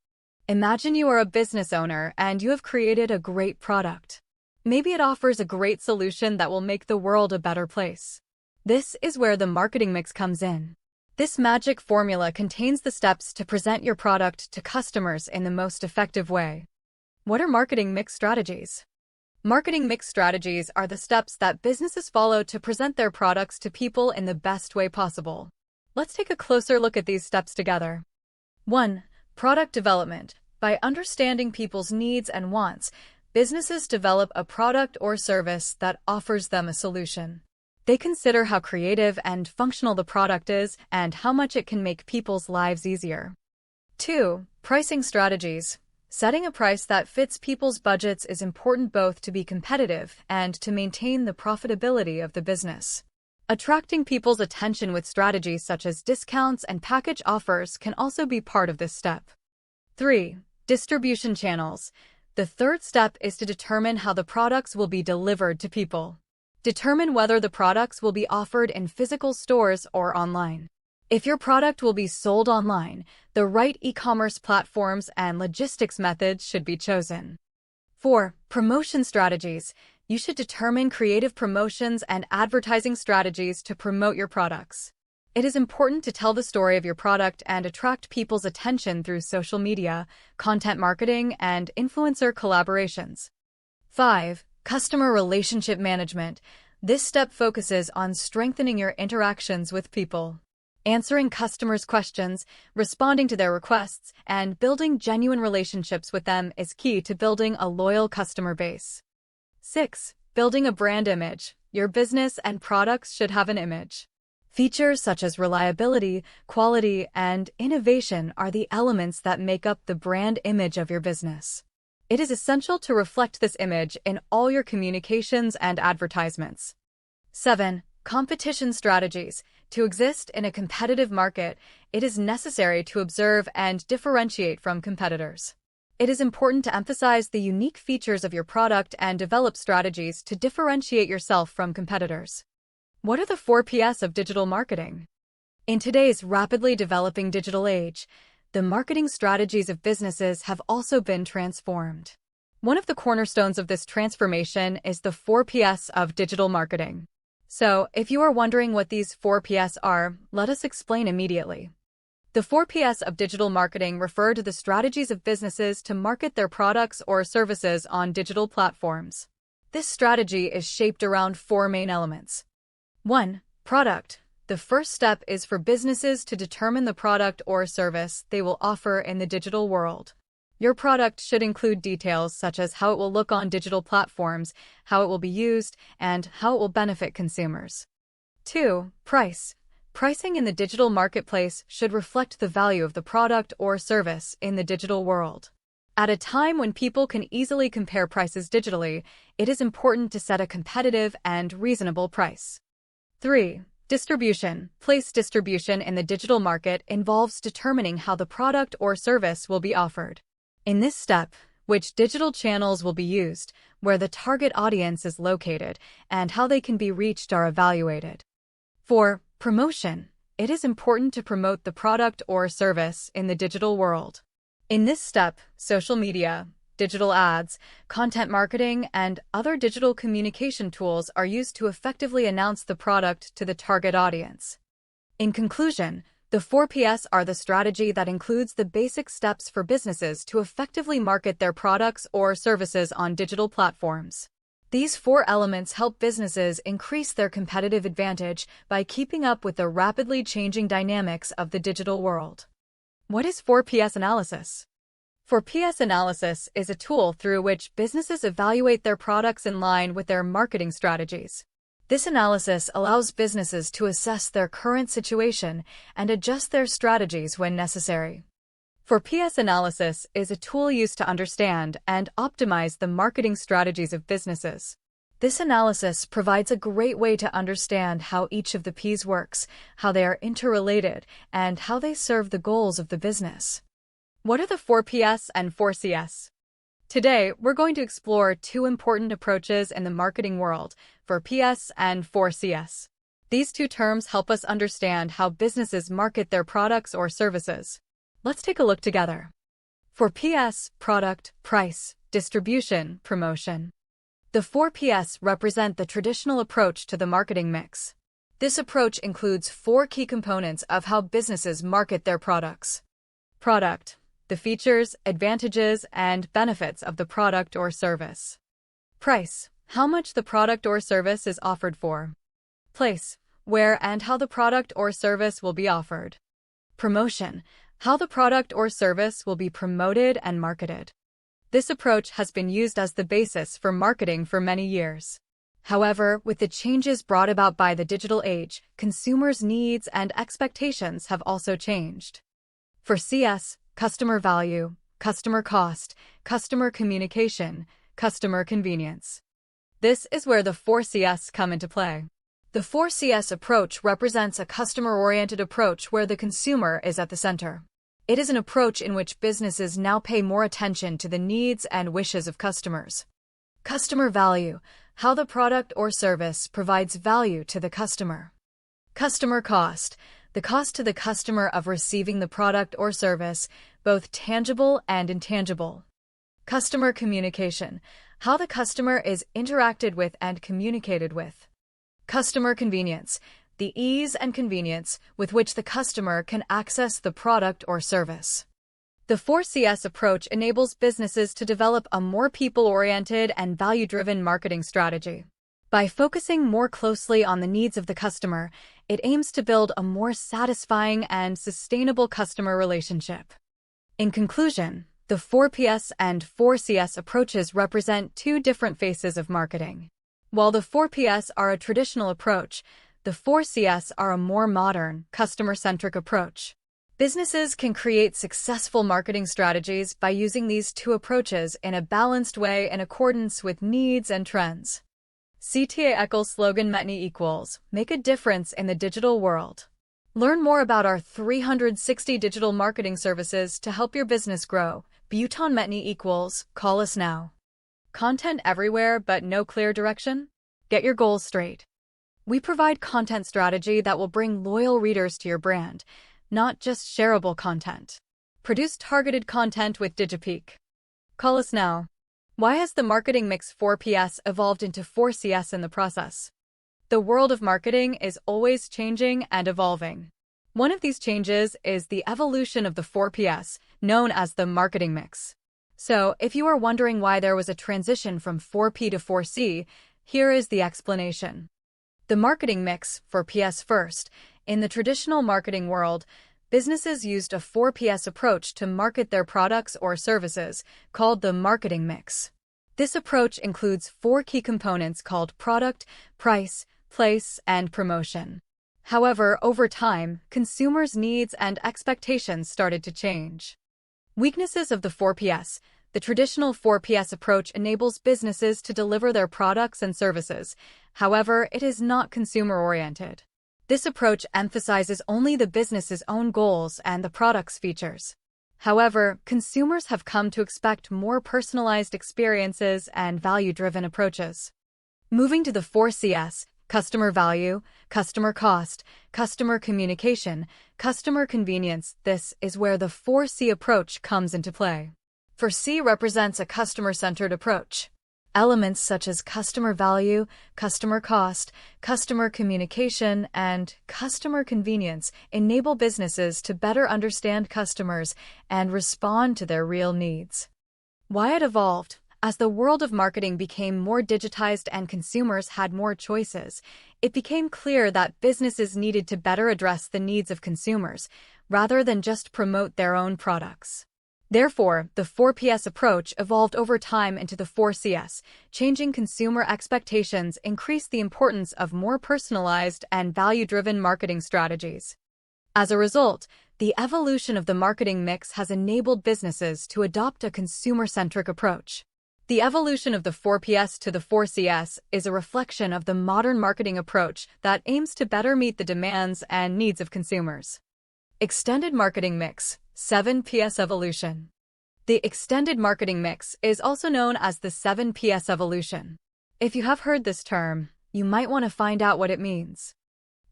Imagine you are a business owner and you have created a great product. Maybe it offers a great solution that will make the world a better place. This is where the marketing mix comes in. This magic formula contains the steps to present your product to customers in the most effective way. What are marketing mix strategies? Marketing mix strategies are the steps that businesses follow to present their products to people in the best way possible. Let's take a closer look at these steps together. 1. Product development. By understanding people's needs and wants, businesses develop a product or service that offers them a solution. They consider how creative and functional the product is and how much it can make people's lives easier. 2. Pricing strategies. Setting a price that fits people's budgets is important both to be competitive and to maintain the profitability of the business. Attracting people's attention with strategies such as discounts and package offers can also be part of this step. 3. Distribution channels. The third step is to determine how the products will be delivered to people. Determine whether the products will be offered in physical stores or online. If your product will be sold online, the right e-commerce platforms and logistics methods should be chosen. 4. Promotion strategies. You should determine creative promotions and advertising strategies to promote your products. It is important to tell the story of your product and attract people's attention through social media, content marketing, and influencer collaborations. 5. Customer relationship management. This step focuses on strengthening your interactions with people. Answering customers' questions, responding to their requests, and building genuine relationships with them is key to building a loyal customer base. 6. Building a brand image. Your business and products should have an image. Features such as reliability, quality, and innovation are the elements that make up the brand image of your business. It is essential to reflect this image in all your communications and advertisements. 7. Competition strategies. To exist in a competitive market, it is necessary to observe and differentiate from competitors. It is important to emphasize the unique features of your product and develop strategies to differentiate yourself from competitors. What are the 4PS of digital marketing? In today's rapidly developing digital age, the marketing strategies of businesses have also been transformed. One of the cornerstones of this transformation is the 4PS of digital marketing. So, if you are wondering what these 4PS are, let us explain immediately. The 4PS of digital marketing refer to the strategies of businesses to market their products or services on digital platforms. This strategy is shaped around 4 main elements. 1. Product. The first step is for businesses to determine the product or service they will offer in the digital world. Your product should include details such as how it will look on digital platforms, how it will be used, and how it will benefit consumers. 2. Price. Pricing in the digital marketplace should reflect the value of the product or service in the digital world. At a time when people can easily compare prices digitally, it is important to set a competitive and reasonable price. 3. Distribution. Place distribution in the digital market involves determining how the product or service will be offered. In this step, which digital channels will be used, where the target audience is located, and how they can be reached are evaluated. 4. Promotion. It is important to promote the product or service in the digital world. In this step, social media, digital ads, content marketing, and other digital communication tools are used to effectively announce the product to the target audience. In conclusion, the 4PS are the strategy that includes the basic steps for businesses to effectively market their products or services on digital platforms. These four elements help businesses increase their competitive advantage by keeping up with the rapidly changing dynamics of the digital world. What is 4PS analysis? 4PS analysis is a tool through which businesses evaluate their products in line with their marketing strategies. This analysis allows businesses to assess their current situation and adjust their strategies when necessary. 4PS analysis is a tool used to understand and optimize the marketing strategies of businesses. This analysis provides a great way to understand how each of the Ps works, how they are interrelated, and how they serve the goals of the business. What are the 4PS and 4CS? Today, we're going to explore two important approaches in the marketing world, 4PS and 4CS. These two terms help us understand how businesses market their products or services. Let's take a look together. 4PS, product, price, distribution, promotion. The 4PS represent the traditional approach to the marketing mix. This approach includes four key components of how businesses market their products. Product: the features, advantages, and benefits of the product or service. Price: how much the product or service is offered for. Place: where and how the product or service will be offered. Promotion: how the product or service will be promoted and marketed. This approach has been used as the basis for marketing for many years. However, with the changes brought about by the digital age, consumers' needs and expectations have also changed. For CS, customer value, customer cost, customer communication, customer convenience. This is where the 4CS come into play. The 4CS approach represents a customer-oriented approach where the consumer is at the center. It is an approach in which businesses now pay more attention to the needs and wishes of customers. Customer value: how the product or service provides value to the customer. Customer cost: the cost to the customer of receiving the product or service, both tangible and intangible. Customer communication: how the customer is interacted with and communicated with. Customer convenience: the ease and convenience with which the customer can access the product or service. The 4CS approach enables businesses to develop a more people-oriented and value-driven marketing strategy. By focusing more closely on the needs of the customer, it aims to build a more satisfying and sustainable customer relationship. In conclusion, the 4PS and 4CS approaches represent two different faces of marketing. While the 4PS are a traditional approach, the 4CS are a more modern, customer-centric approach. Businesses can create successful marketing strategies by using these two approaches in a balanced way in accordance with needs and trends. CTA Eccles slogan Metni equals, make a difference in the digital world. Learn more about our 360 digital marketing services to help your business grow. Bhutan Metni equals, call us now. Content everywhere but no clear direction? Get your goals straight. We provide content strategy that will bring loyal readers to your brand, not just shareable content. Produce targeted content with DigiPeak. Call us now. Why has the marketing mix 4PS evolved into 4CS in the process? The world of marketing is always changing and evolving. One of these changes is the evolution of the 4PS, known as the marketing mix. So, if you are wondering why there was a transition from 4P to 4C, here is the explanation. The marketing mix, 4PS first. In the traditional marketing world, businesses used a 4PS approach to market their products or services, called the marketing mix. This approach includes four key components called product, price, place, and promotion. However, over time, consumers' needs and expectations started to change. Weaknesses of the 4PS. The traditional 4PS approach enables businesses to deliver their products and services. However, it is not consumer-oriented. This approach emphasizes only the business's own goals and the product's features. However, consumers have come to expect more personalized experiences and value-driven approaches. Moving to the 4CS, customer value, customer cost, customer communication, customer convenience. This is where the 4C approach comes into play. 4C represents a customer-centered approach. Elements such as customer value, customer cost, customer communication, and customer convenience enable businesses to better understand customers and respond to their real needs. Why it evolved? As the world of marketing became more digitized and consumers had more choices, it became clear that businesses needed to better address the needs of consumers, rather than just promote their own products. Therefore, the 4PS approach evolved over time into the 4CS. Changing consumer expectations increased the importance of more personalized and value-driven marketing strategies. As a result, the evolution of the marketing mix has enabled businesses to adopt a consumer-centric approach. The evolution of the 4PS to the 4CS is a reflection of the modern marketing approach that aims to better meet the demands and needs of consumers. Extended marketing mix, 7PS evolution. The extended marketing mix is also known as the 7PS evolution. If you have heard this term, you might want to find out what it means.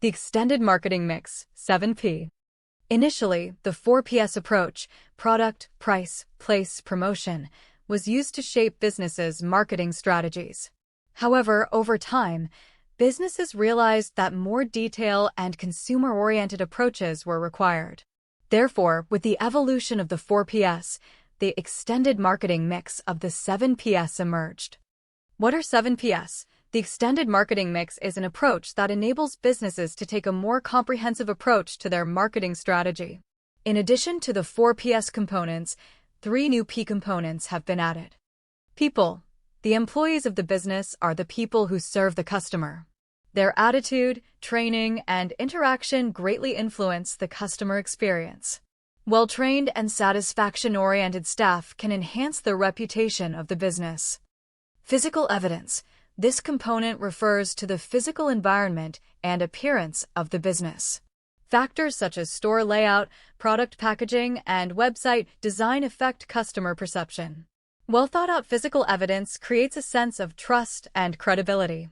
The extended marketing mix, 7P. Initially, the 4PS approach, product, price, place, promotion, was used to shape businesses' marketing strategies. However, over time, businesses realized that more detail and consumer-oriented approaches were required. Therefore, with the evolution of the 4PS, the extended marketing mix of the 7PS emerged. What are 7PS? The extended marketing mix is an approach that enables businesses to take a more comprehensive approach to their marketing strategy. In addition to the 4PS components, 3 new P components have been added. People. The employees of the business are the people who serve the customer. Their attitude, training, and interaction greatly influence the customer experience. Well-trained and satisfaction-oriented staff can enhance the reputation of the business. Physical evidence. This component refers to the physical environment and appearance of the business. Factors such as store layout, product packaging, and website design affect customer perception. Well-thought-out physical evidence creates a sense of trust and credibility.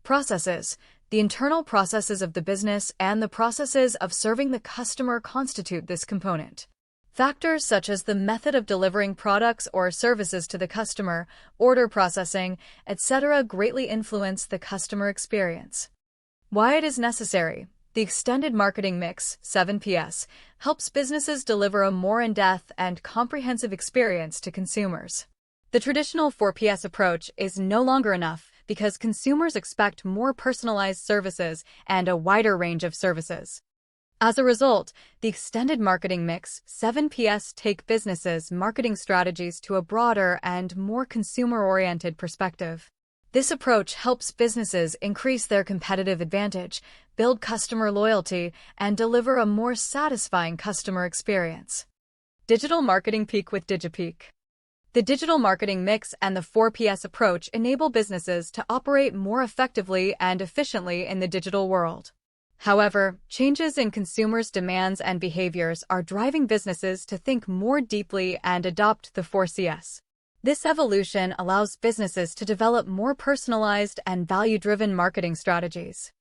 Processes. The internal processes of the business and the processes of serving the customer constitute this component. Factors such as the method of delivering products or services to the customer, order processing, etc. greatly influence the customer experience. Why it is necessary. The extended marketing mix, 7PS, helps businesses deliver a more in-depth and comprehensive experience to consumers. The traditional 4PS approach is no longer enough because consumers expect more personalized services and a wider range of services. As a result, the extended marketing mix, 7PS, take businesses' marketing strategies to a broader and more consumer-oriented perspective. This approach helps businesses increase their competitive advantage, build customer loyalty, and deliver a more satisfying customer experience. Digital marketing peak with DigiPeak. The digital marketing mix and the 4PS approach enable businesses to operate more effectively and efficiently in the digital world. However, changes in consumers' demands and behaviors are driving businesses to think more deeply and adopt the 4CS. This evolution allows businesses to develop more personalized and value-driven marketing strategies.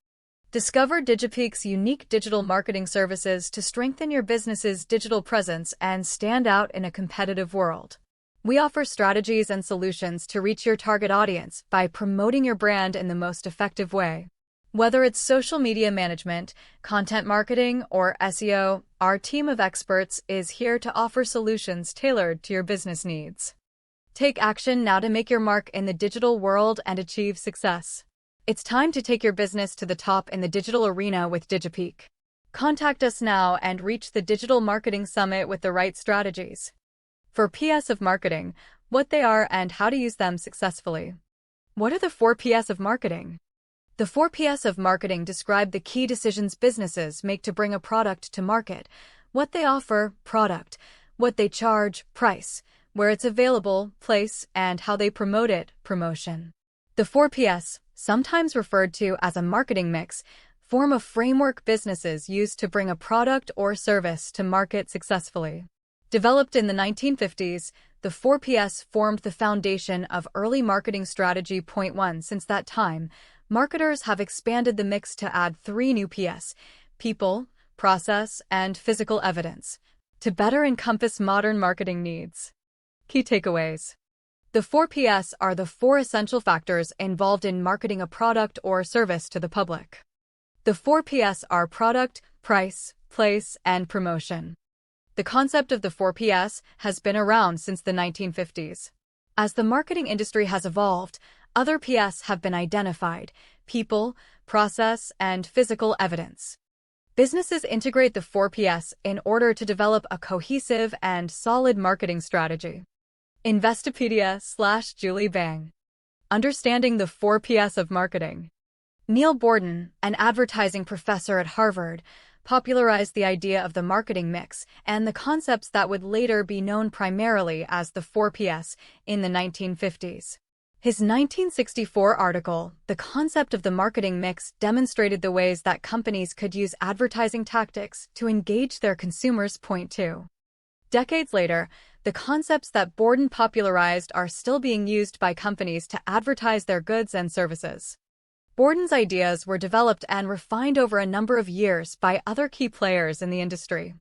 Discover DigiPeak's unique digital marketing services to strengthen your business's digital presence and stand out in a competitive world. We offer strategies and solutions to reach your target audience by promoting your brand in the most effective way. Whether it's social media management, content marketing, or SEO, our team of experts is here to offer solutions tailored to your business needs. Take action now to make your mark in the digital world and achieve success. It's time to take your business to the top in the digital arena with DigiPeak. Contact us now and reach the Digital Marketing Summit with the right strategies. For PS of marketing, what they are and how to use them successfully. What are the 4PS of marketing? The 4PS of marketing describe the key decisions businesses make to bring a product to market, what they offer, product, what they charge, price, where it's available, place, and how they promote it, promotion. The 4PS, sometimes referred to as a marketing mix, form a framework businesses use to bring a product or service to market successfully. Developed in the 1950s, the 4PS formed the foundation of early marketing strategy. Point 1. Since that time, marketers have expanded the mix to add 3 new PS, people, process, and physical evidence, to better encompass modern marketing needs. Key takeaways. The 4PS are the 4 essential factors involved in marketing a product or service to the public. The 4PS are product, price, place, and promotion. The concept of the 4PS has been around since the 1950s. As the marketing industry has evolved, other PS have been identified: people, process, and physical evidence. Businesses integrate the 4PS in order to develop a cohesive and solid marketing strategy. Investopedia/Julie Bang. Understanding the 4PS of marketing. Neil Borden, an advertising professor at Harvard, popularized the idea of the marketing mix and the concepts that would later be known primarily as the 4PS in the 1950s. His 1964 article, The Concept of the Marketing Mix, demonstrated the ways that companies could use advertising tactics to engage their consumers. Point 2. Decades later, the concepts that Borden popularized are still being used by companies to advertise their goods and services. Borden's ideas were developed and refined over a number of years by other key players in the industry.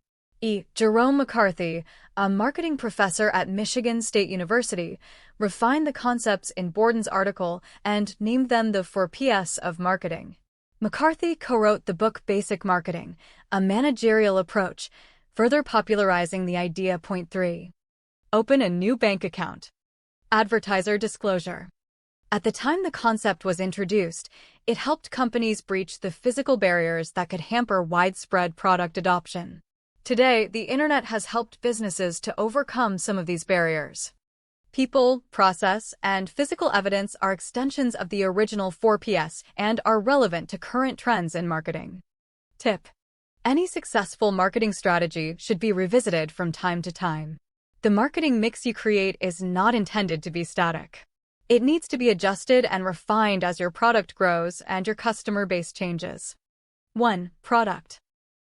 Jerome McCarthy, a marketing professor at Michigan State University, refined the concepts in Borden's article and named them the 4PS of marketing. McCarthy co-wrote the book Basic Marketing, a managerial approach, further popularizing the idea. Point 3. Open a new bank account. Advertiser disclosure. At the time the concept was introduced, it helped companies breach the physical barriers that could hamper widespread product adoption. Today, the internet has helped businesses to overcome some of these barriers. People, process, and physical evidence are extensions of the original 4PS and are relevant to current trends in marketing. Tip: any successful marketing strategy should be revisited from time to time. The marketing mix you create is not intended to be static. It needs to be adjusted and refined as your product grows and your customer base changes. 1. Product.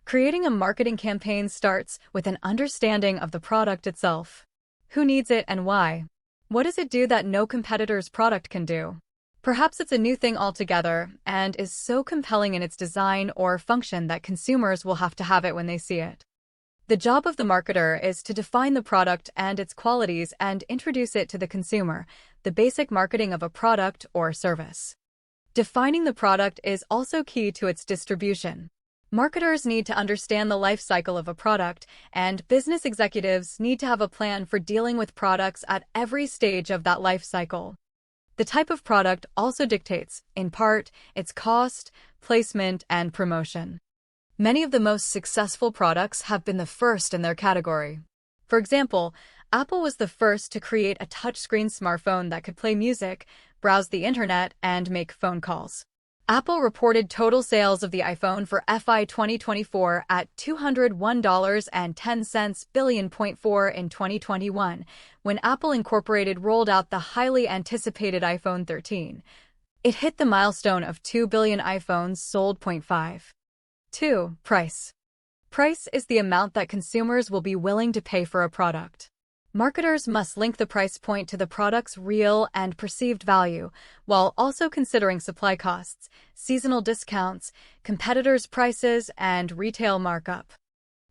Creating a marketing campaign starts with an understanding of the product itself. Who needs it and why? What does it do that no competitor's product can do? Perhaps it's a new thing altogether and is so compelling in its design or function that consumers will have to have it when they see it. The job of the marketer is to define the product and its qualities and introduce it to the consumer, the basic marketing of a product or service. Defining the product is also key to its distribution. Marketers need to understand the life cycle of a product, and business executives need to have a plan for dealing with products at every stage of that life cycle. The type of product also dictates, in part, its cost, placement, and promotion. Many of the most successful products have been the first in their category. For example, Apple was the first to create a touchscreen smartphone that could play music, browse the internet, and make phone calls. Apple reported total sales of the iPhone for FY 2024 at $201.10 billion. 4 in 2021, when Apple Incorporated rolled out the highly anticipated iPhone 13. It hit the milestone of 2 billion iPhones sold. 5. 2. Price. Price is the amount that consumers will be willing to pay for a product. Marketers must link the price point to the product's real and perceived value, while also considering supply costs, seasonal discounts, competitors' prices, and retail markup.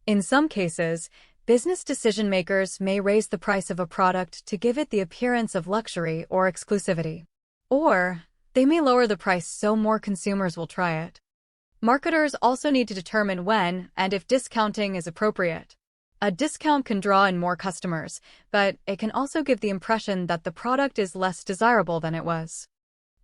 In some cases, business decision-makers may raise the price of a product to give it the appearance of luxury or exclusivity. Or, they may lower the price so more consumers will try it. Marketers also need to determine when and if discounting is appropriate. A discount can draw in more customers, but it can also give the impression that the product is less desirable than it was.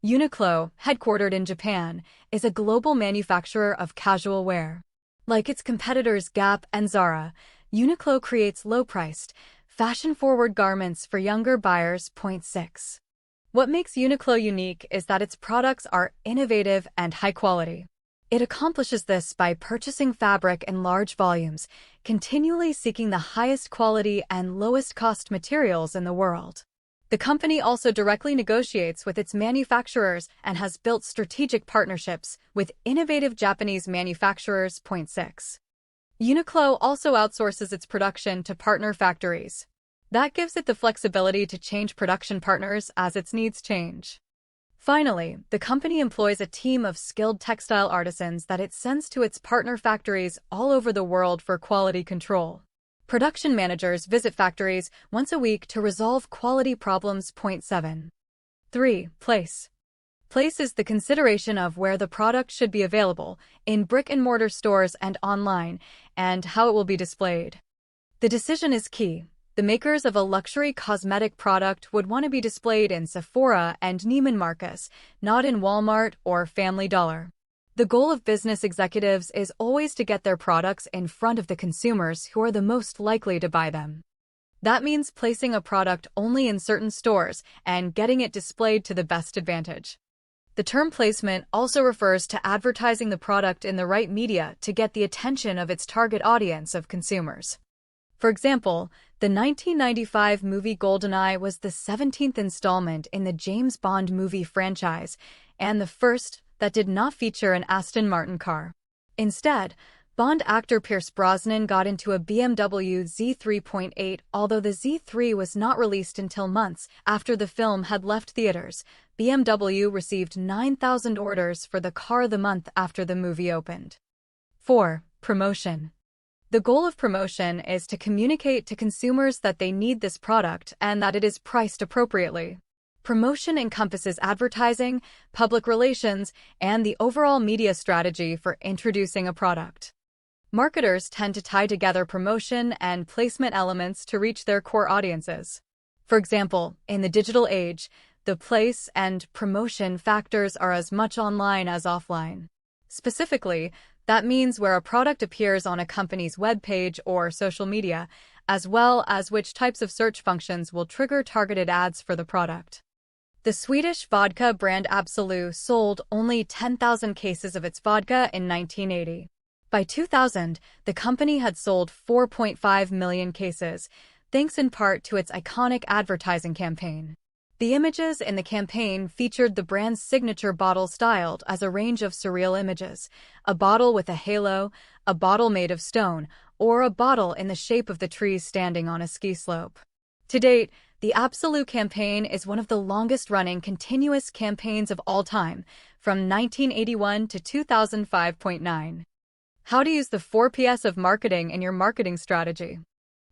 Uniqlo, headquartered in Japan, is a global manufacturer of casual wear. Like its competitors Gap and Zara, Uniqlo creates low-priced, fashion-forward garments for younger buyers. 6. What makes Uniqlo unique is that its products are innovative and high quality. It accomplishes this by purchasing fabric in large volumes, continually seeking the highest quality and lowest cost materials in the world. The company also directly negotiates with its manufacturers and has built strategic partnerships with innovative Japanese manufacturers. 6. Uniqlo also outsources its production to partner factories. That gives it the flexibility to change production partners as its needs change. Finally, the company employs a team of skilled textile artisans that it sends to its partner factories all over the world for quality control. Production managers visit factories once a week to resolve quality problems. 7. 3. Place. Place is the consideration of where the product should be available, in brick-and-mortar stores and online, and how it will be displayed. The decision is key. The makers of a luxury cosmetic product would want to be displayed in Sephora and Neiman Marcus, not in Walmart or Family Dollar. The goal of business executives is always to get their products in front of the consumers who are the most likely to buy them. That means placing a product only in certain stores and getting it displayed to the best advantage. The term placement also refers to advertising the product in the right media to get the attention of its target audience of consumers. For example, the 1995 movie GoldenEye was the 17th installment in the James Bond movie franchise and the first that did not feature an Aston Martin car. Instead, Bond actor Pierce Brosnan got into a BMW Z3.8. Although the Z3 was not released until months after the film had left theaters, BMW received 9,000 orders for the car the month after the movie opened. 4. Promotion. The goal of promotion is to communicate to consumers that they need this product and that it is priced appropriately. Promotion encompasses advertising, public relations, and the overall media strategy for introducing a product. Marketers tend to tie together promotion and placement elements to reach their core audiences. For example, in the digital age, the place and promotion factors are as much online as offline. Specifically, that means where a product appears on a company's webpage or social media, as well as which types of search functions will trigger targeted ads for the product. The Swedish vodka brand Absolut sold only 10,000 cases of its vodka in 1980. By 2000, the company had sold 4.5 million cases, thanks in part to its iconic advertising campaign. The images in the campaign featured the brand's signature bottle styled as a range of surreal images: a bottle with a halo, a bottle made of stone, or a bottle in the shape of the trees standing on a ski slope. To date, the Absolut campaign is one of the longest-running continuous campaigns of all time, from 1981 to 2005.9. How to use the 4Ps of marketing in your marketing strategy.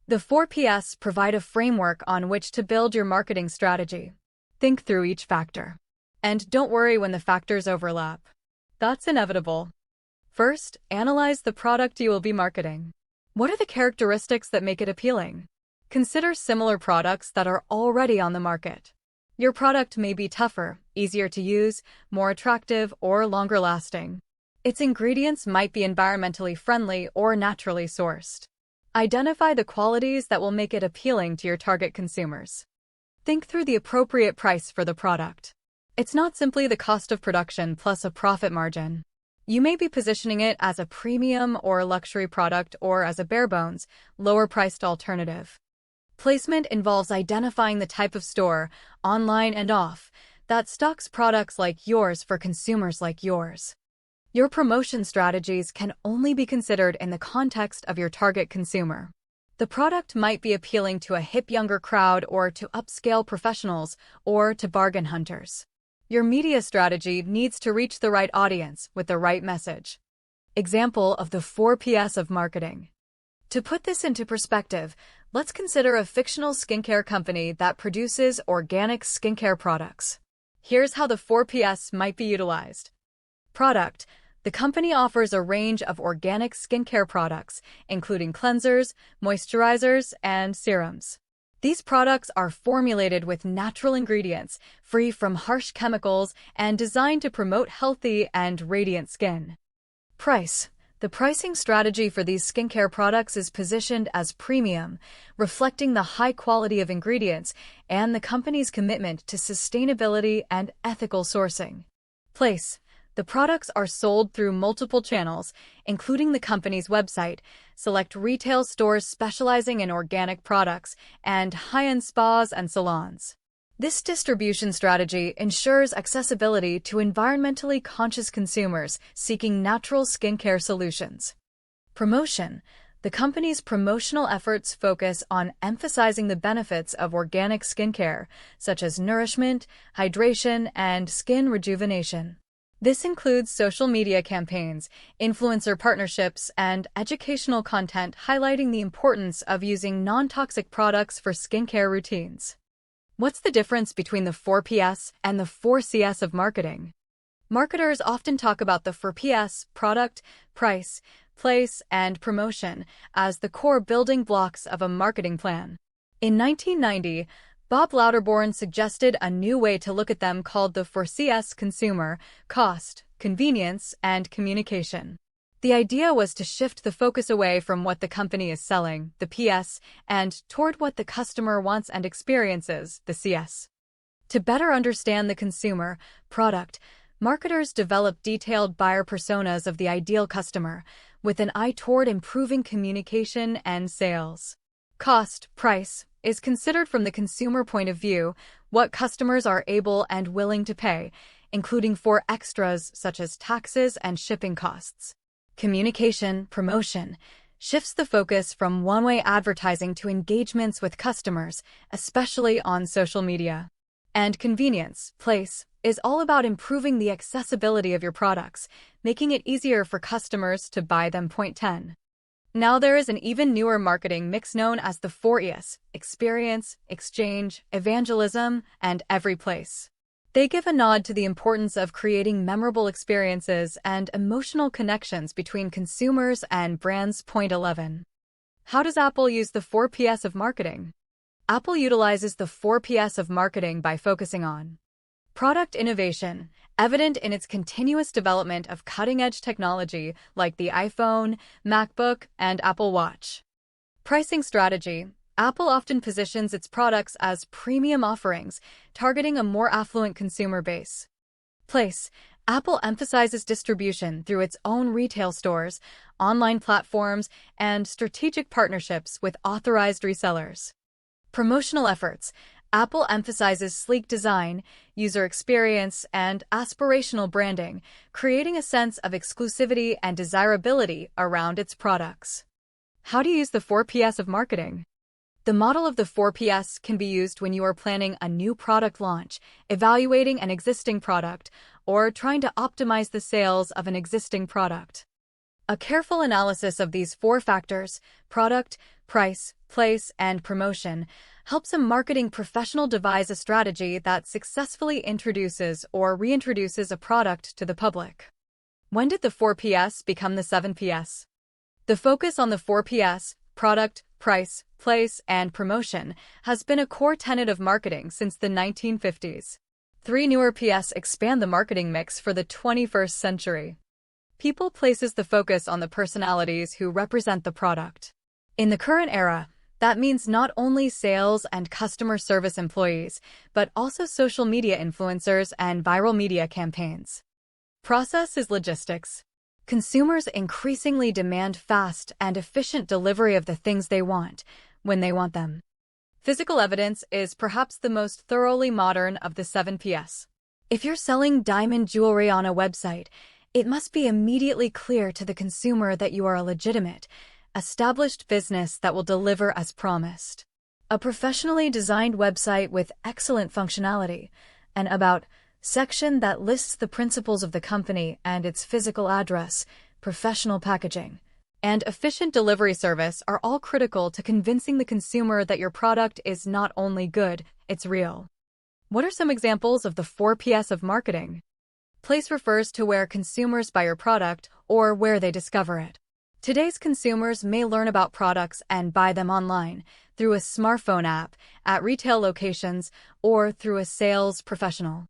The 4Ps provide a framework on which to build your marketing strategy. Think through each factor. And don't worry when the factors overlap. That's inevitable. First, analyze the product you will be marketing. What are the characteristics that make it appealing? Consider similar products that are already on the market. Your product may be tougher, easier to use, more attractive, or longer lasting. Its ingredients might be environmentally friendly or naturally sourced. Identify the qualities that will make it appealing to your target consumers. Think through the appropriate price for the product. It's not simply the cost of production plus a profit margin. You may be positioning it as a premium or luxury product or as a bare-bones, lower-priced alternative. Placement involves identifying the type of store, online and off, that stocks products like yours for consumers like yours. Your promotion strategies can only be considered in the context of your target consumer. The product might be appealing to a hip younger crowd or to upscale professionals or to bargain hunters. Your media strategy needs to reach the right audience with the right message. Example of the 4Ps of marketing. To put this into perspective, let's consider a fictional skincare company that produces organic skincare products. Here's how the 4Ps might be utilized. Product. The company offers a range of organic skincare products, including cleansers, moisturizers, and serums. These products are formulated with natural ingredients, free from harsh chemicals, and designed to promote healthy and radiant skin. Price. The pricing strategy for these skincare products is positioned as premium, reflecting the high quality of ingredients and the company's commitment to sustainability and ethical sourcing. Place. The products are sold through multiple channels, including the company's website, select retail stores specializing in organic products, and high-end spas and salons. This distribution strategy ensures accessibility to environmentally conscious consumers seeking natural skincare solutions. Promotion. The company's promotional efforts focus on emphasizing the benefits of organic skincare, such as nourishment, hydration, and skin rejuvenation. This includes social media campaigns, influencer partnerships, and educational content highlighting the importance of using non-toxic products for skincare routines. What's the difference between the 4Ps and the 4Cs of marketing? Marketers often talk about the 4Ps, product, price, place, and promotion, as the core building blocks of a marketing plan. In 1990, Bob Lauterborn suggested a new way to look at them called the 4Cs: consumer, cost, convenience, and communication. The idea was to shift the focus away from what the company is selling, the PS, and toward what the customer wants and experiences, the CS. To better understand the consumer product, marketers develop detailed buyer personas of the ideal customer, with an eye toward improving communication and sales. Cost, price, is considered from the consumer point of view, what customers are able and willing to pay, including for extras such as taxes and shipping costs. Communication, promotion, shifts the focus from one-way advertising to engagements with customers, especially on social media. And convenience, place, is all about improving the accessibility of your products, making it easier for customers to buy them. Point 10. Now there is an even newer marketing mix known as the 4Es: experience, exchange, evangelism, and every place. They give a nod to the importance of creating memorable experiences and emotional connections between consumers and brands. Point 11. How does Apple use the 4Ps of marketing? Apple utilizes the 4Ps of marketing by focusing on product innovation, evident in its continuous development of cutting-edge technology like the iPhone, MacBook, and Apple Watch. Pricing strategy. Apple often positions its products as premium offerings, targeting a more affluent consumer base. Place. Apple emphasizes distribution through its own retail stores, online platforms, and strategic partnerships with authorized resellers. Promotional efforts. Apple emphasizes sleek design, user experience, and aspirational branding, creating a sense of exclusivity and desirability around its products. How do you use the 4Ps of marketing? The model of the 4Ps can be used when you are planning a new product launch, evaluating an existing product, or trying to optimize the sales of an existing product. A careful analysis of these four factors, product, price, place, and promotion, helps a marketing professional devise a strategy that successfully introduces or reintroduces a product to the public. When did the 4Ps become the 7Ps? The focus on the 4Ps, product, price, place, and promotion, has been a core tenet of marketing since the 1950s. Three newer Ps expand the marketing mix for the 21st century. People places the focus on the personalities who represent the product. In the current era, that means not only sales and customer service employees, but also social media influencers and viral media campaigns. Process is logistics. Consumers increasingly demand fast and efficient delivery of the things they want, when they want them. Physical evidence is perhaps the most thoroughly modern of the 7Ps. If you're selling diamond jewelry on a website, it must be immediately clear to the consumer that you are a legitimate, established business that will deliver as promised. A professionally designed website with excellent functionality, an About section that lists the principles of the company and its physical address, professional packaging, and efficient delivery service are all critical to convincing the consumer that your product is not only good, it's real. What are some examples of the 4Ps of marketing? Place refers to where consumers buy your product or where they discover it. Today's consumers may learn about products and buy them online, through a smartphone app, at retail locations, or through a sales professional.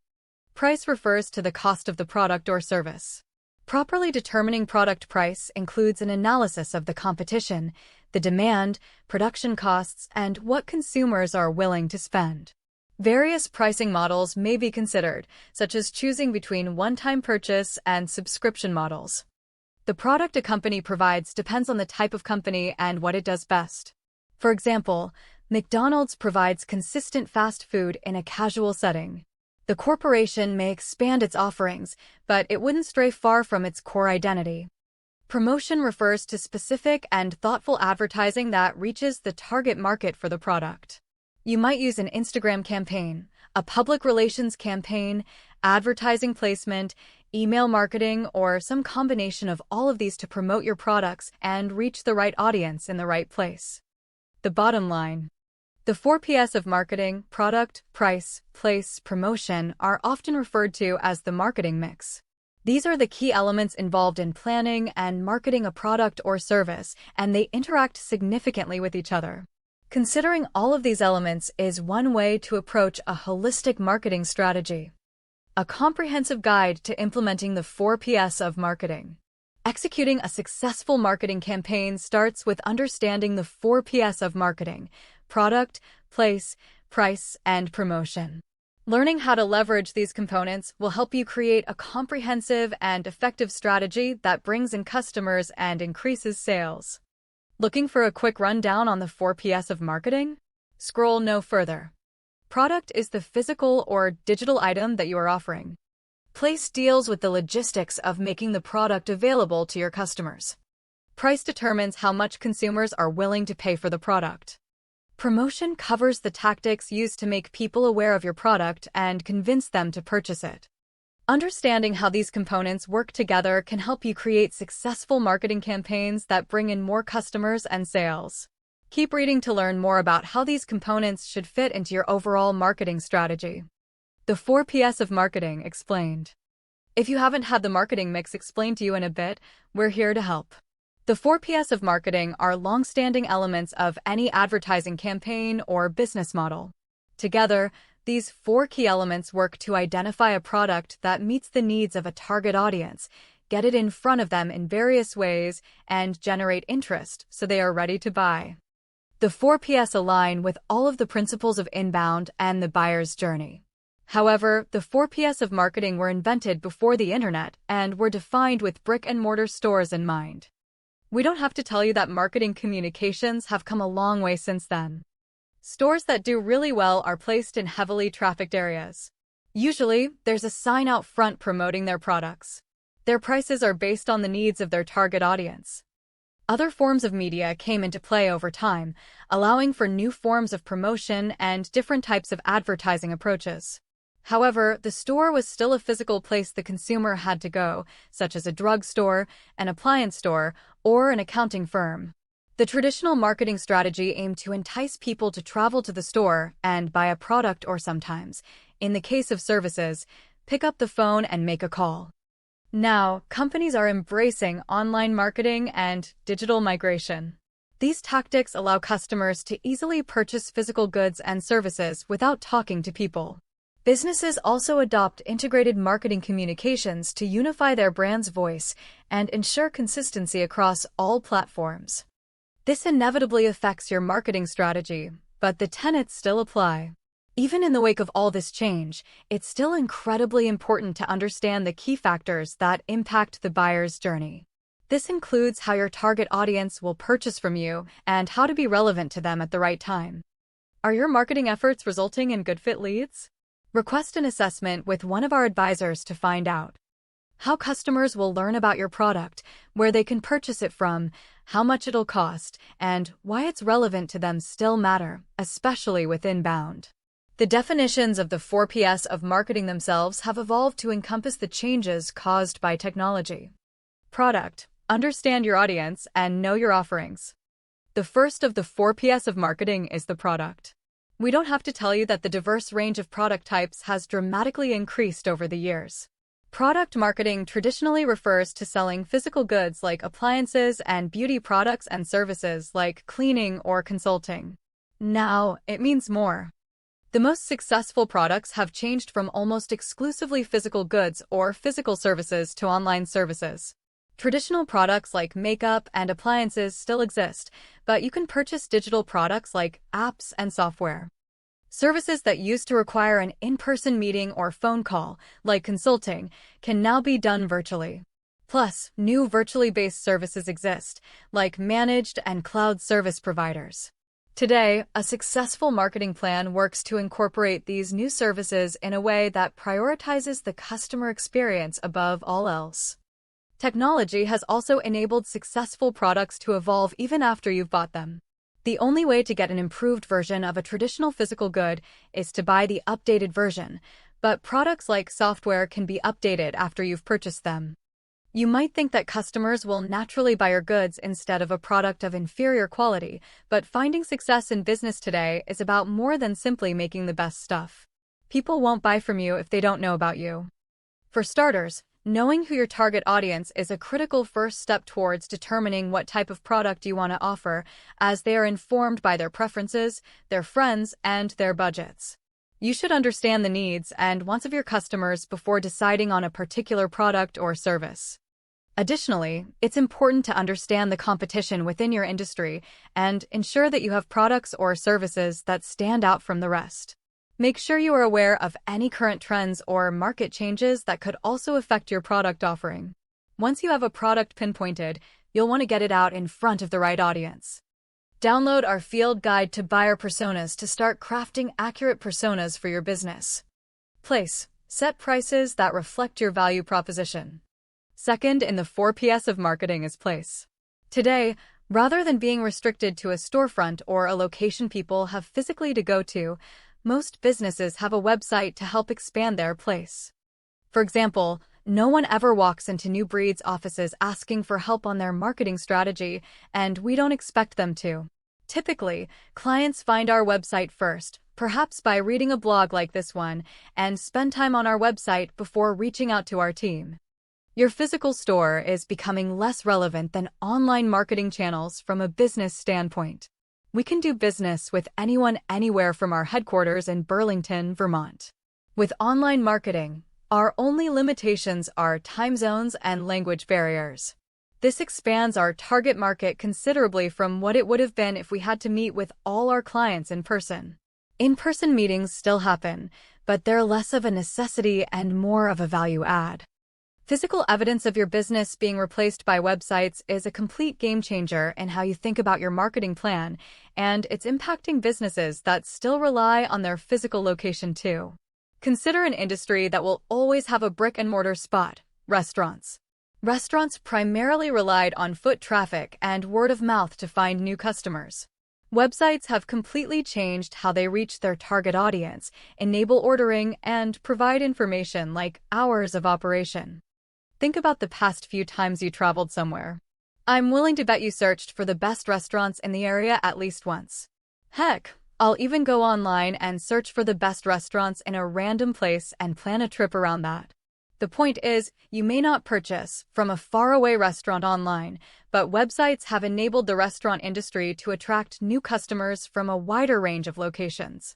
Price refers to the cost of the product or service. Properly determining product price includes an analysis of the competition, the demand, production costs, and what consumers are willing to spend. Various pricing models may be considered, such as choosing between one-time purchase and subscription models. The product a company provides depends on the type of company and what it does best. For example, McDonald's provides consistent fast food in a casual setting. The corporation may expand its offerings, but it wouldn't stray far from its core identity. Promotion refers to specific and thoughtful advertising that reaches the target market for the product. You might use an Instagram campaign, a public relations campaign, advertising placement, email marketing, or some combination of all of these to promote your products and reach the right audience in the right place. The bottom line. The 4Ps of marketing, product, price, place, promotion, are often referred to as the marketing mix. These are the key elements involved in planning and marketing a product or service, and they interact significantly with each other. Considering all of these elements is one way to approach a holistic marketing strategy. A comprehensive guide to implementing the 4Ps of marketing. Executing a successful marketing campaign starts with understanding the 4Ps of marketing: product, place, price, and promotion. Learning how to leverage these components will help you create a comprehensive and effective strategy that brings in customers and increases sales. Looking for a quick rundown on the 4Ps of marketing? Scroll no further. Product is the physical or digital item that you are offering. Place deals with the logistics of making the product available to your customers. Price determines how much consumers are willing to pay for the product. Promotion covers the tactics used to make people aware of your product and convince them to purchase it. Understanding how these components work together can help you create successful marketing campaigns that bring in more customers and sales. Keep reading to learn more about how these components should fit into your overall marketing strategy. The 4Ps of marketing explained. If you haven't had the marketing mix explained to you in a bit, we're here to help. The 4Ps of marketing are long-standing elements of any advertising campaign or business model. Together, these 4 key elements work to identify a product that meets the needs of a target audience, get it in front of them in various ways, and generate interest so they are ready to buy. The 4Ps align with all of the principles of inbound and the buyer's journey. However, the 4Ps of marketing were invented before the internet and were defined with brick-and-mortar stores in mind. We don't have to tell you that marketing communications have come a long way since then. Stores that do really well are placed in heavily trafficked areas. Usually, there's a sign out front promoting their products. Their prices are based on the needs of their target audience. Other forms of media came into play over time, allowing for new forms of promotion and different types of advertising approaches. However, the store was still a physical place the consumer had to go, such as a drugstore, an appliance store, or an accounting firm. The traditional marketing strategy aimed to entice people to travel to the store and buy a product, or sometimes, in the case of services, pick up the phone and make a call. Now, companies are embracing online marketing and digital migration. These tactics allow customers to easily purchase physical goods and services without talking to people. Businesses also adopt integrated marketing communications to unify their brand's voice and ensure consistency across all platforms. This inevitably affects your marketing strategy, but the tenets still apply. Even in the wake of all this change, it's still incredibly important to understand the key factors that impact the buyer's journey. This includes how your target audience will purchase from you and how to be relevant to them at the right time. Are your marketing efforts resulting in good fit leads? Request an assessment with one of our advisors to find out how customers will learn about your product, where they can purchase it from, how much it'll cost, and why it's relevant to them still matter, especially with inbound. The definitions of the 4Ps of marketing themselves have evolved to encompass the changes caused by technology. Product. Understand your audience and know your offerings. The first of the 4Ps of marketing is the product. We don't have to tell you that the diverse range of product types has dramatically increased over the years. Product marketing traditionally refers to selling physical goods like appliances and beauty products and services like cleaning or consulting. Now, it means more. The most successful products have changed from almost exclusively physical goods or physical services to online services. Traditional products like makeup and appliances still exist, but you can purchase digital products like apps and software. Services that used to require an in-person meeting or phone call, like consulting, can now be done virtually. Plus, new virtually based services exist, like managed and cloud service providers. Today, a successful marketing plan works to incorporate these new services in a way that prioritizes the customer experience above all else. Technology has also enabled successful products to evolve even after you've bought them. The only way to get an improved version of a traditional physical good is to buy the updated version, but products like software can be updated after you've purchased them. You might think that customers will naturally buy your goods instead of a product of inferior quality, but finding success in business today is about more than simply making the best stuff. People won't buy from you if they don't know about you. For starters, Knowing who your target audience is a critical first step towards determining what type of product you want to offer, as they are informed by their preferences, their friends, and their budgets. You should understand the needs and wants of your customers before deciding on a particular product or service. Additionally, it's important to understand the competition within your industry and ensure that you have products or services that stand out from the rest. Make sure you are aware of any current trends or market changes that could also affect your product offering. Once you have a product pinpointed, you'll want to get it out in front of the right audience. Download our field guide to buyer personas to start crafting accurate personas for your business. Place. Set prices that reflect your value proposition. Second in the 4 Ps of marketing is place. Today, rather than being restricted to a storefront or a location people have physically to go to, most businesses have a website to help expand their place. For example, no one ever walks into New Breed's offices asking for help on their marketing strategy, and we don't expect them to. Typically, clients find our website first, perhaps by reading a blog like this one, and spend time on our website before reaching out to our team. Your physical store is becoming less relevant than online marketing channels from a business standpoint. We can do business with anyone anywhere from our headquarters in Burlington, Vermont. With online marketing, our only limitations are time zones and language barriers. This expands our target market considerably from what it would have been if we had to meet with all our clients in person. In-person meetings still happen, but they're less of a necessity and more of a value add. Physical evidence of your business being replaced by websites is a complete game changer in how you think about your marketing plan, and it's impacting businesses that still rely on their physical location too. Consider an industry that will always have a brick-and-mortar spot: restaurants. Restaurants primarily relied on foot traffic and word of mouth to find new customers. Websites have completely changed how they reach their target audience, enable ordering, and provide information like hours of operation. Think about the past few times you traveled somewhere. I'm willing to bet you searched for the best restaurants in the area at least once. Heck, I'll even go online and search for the best restaurants in a random place and plan a trip around that. The point is, you may not purchase from a faraway restaurant online, but websites have enabled the restaurant industry to attract new customers from a wider range of locations.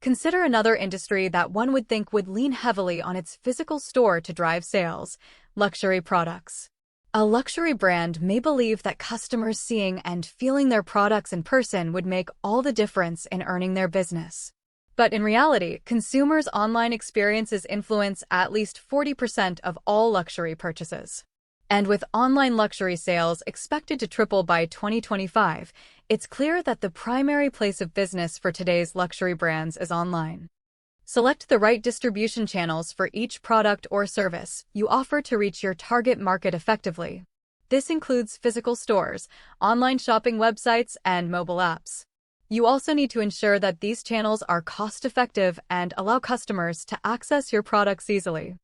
Consider another industry that one would think would lean heavily on its physical store to drive sales: luxury products. A luxury brand may believe that customers seeing and feeling their products in person would make all the difference in earning their business. But in reality, consumers' online experiences influence at least 40% of all luxury purchases. And with online luxury sales expected to triple by 2025, it's clear that the primary place of business for today's luxury brands is online. Select the right distribution channels for each product or service you offer to reach your target market effectively. This includes physical stores, online shopping websites, and mobile apps. You also need to ensure that these channels are cost-effective and allow customers to access your products easily.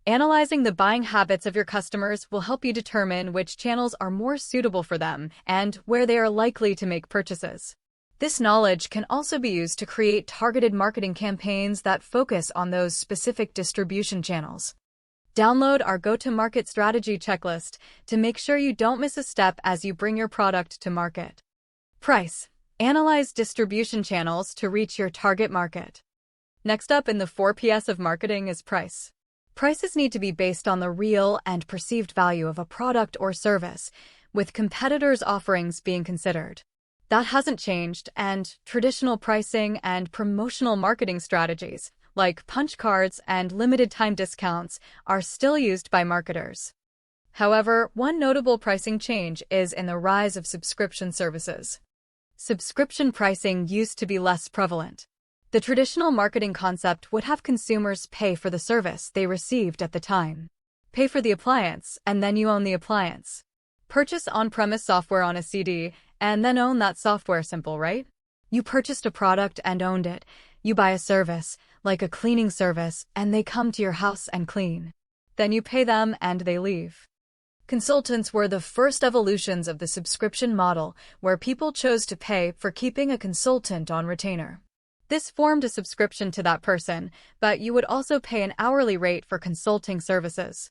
Analyzing the buying habits of your customers will help you determine which channels are more suitable for them and where they are likely to make purchases. This knowledge can also be used to create targeted marketing campaigns that focus on those specific distribution channels. Download our go-to-market strategy checklist to make sure you don't miss a step as you bring your product to market. Price. Analyze distribution channels to reach your target market. Next up in the 4 Ps of marketing is price. Prices need to be based on the real and perceived value of a product or service, with competitors' offerings being considered. That hasn't changed, and traditional pricing and promotional marketing strategies, like punch cards and limited-time discounts, are still used by marketers. However, one notable pricing change is in the rise of subscription services. Subscription pricing used to be less prevalent. The traditional marketing concept would have consumers pay for the service they received at the time. Pay for the appliance, and then you own the appliance. Purchase on-premise software on a CD, and then own that software. Simple, right? You purchased a product and owned it. You buy a service, like a cleaning service, and they come to your house and clean. Then you pay them and they leave. Consultants were the first evolutions of the subscription model, where people chose to pay for keeping a consultant on retainer. This formed a subscription to that person, but you would also pay an hourly rate for consulting services.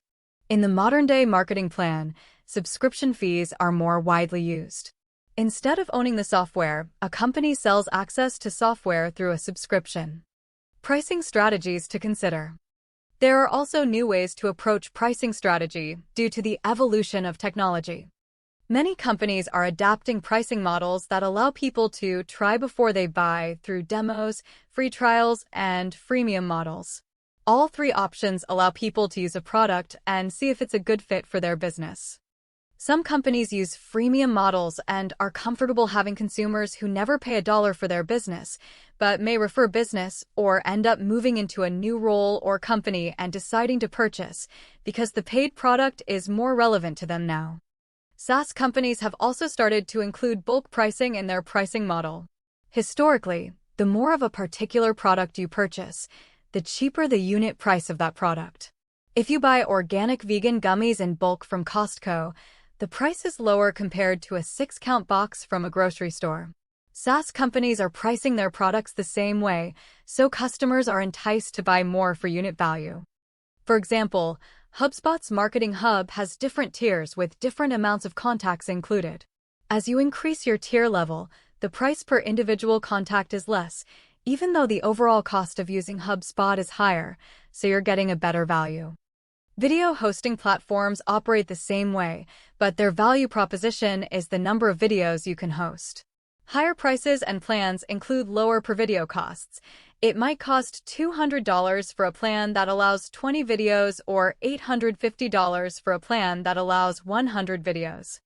In the modern-day marketing plan, subscription fees are more widely used. Instead of owning the software, a company sells access to software through a subscription. Pricing strategies to consider. There are also new ways to approach pricing strategy due to the evolution of technology. Many companies are adapting pricing models that allow people to try before they buy through demos, free trials, and freemium models. All three options allow people to use a product and see if it's a good fit for their business. Some companies use freemium models and are comfortable having consumers who never pay $1 for their business, but may refer business or end up moving into a new role or company and deciding to purchase because the paid product is more relevant to them now. SaaS companies have also started to include bulk pricing in their pricing model. Historically, the more of a particular product you purchase, the cheaper the unit price of that product. If you buy organic vegan gummies in bulk from Costco, the price is lower compared to a 6-count box from a grocery store. SaaS companies are pricing their products the same way, so customers are enticed to buy more for unit value. For example, HubSpot's Marketing Hub has different tiers with different amounts of contacts included. As you increase your tier level, the price per individual contact is less, even though the overall cost of using HubSpot is higher, so you're getting a better value. Video hosting platforms operate the same way, but their value proposition is the number of videos you can host. Higher prices and plans include lower per video costs. It might cost $200 for a plan that allows 20 videos or $850 for a plan that allows 100 videos.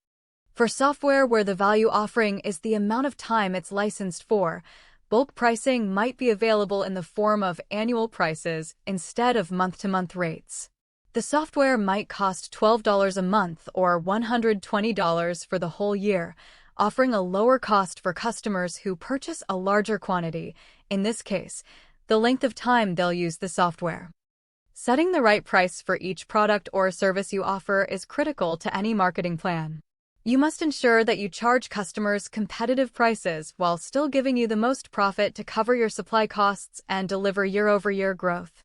For software where the value offering is the amount of time it's licensed for, bulk pricing might be available in the form of annual prices instead of month-to-month rates. The software might cost $12 a month or $120 for the whole year, offering a lower cost for customers who purchase a larger quantity, in this case, the length of time they'll use the software. Setting the right price for each product or service you offer is critical to any marketing plan. You must ensure that you charge customers competitive prices while still giving you the most profit to cover your supply costs and deliver year-over-year growth.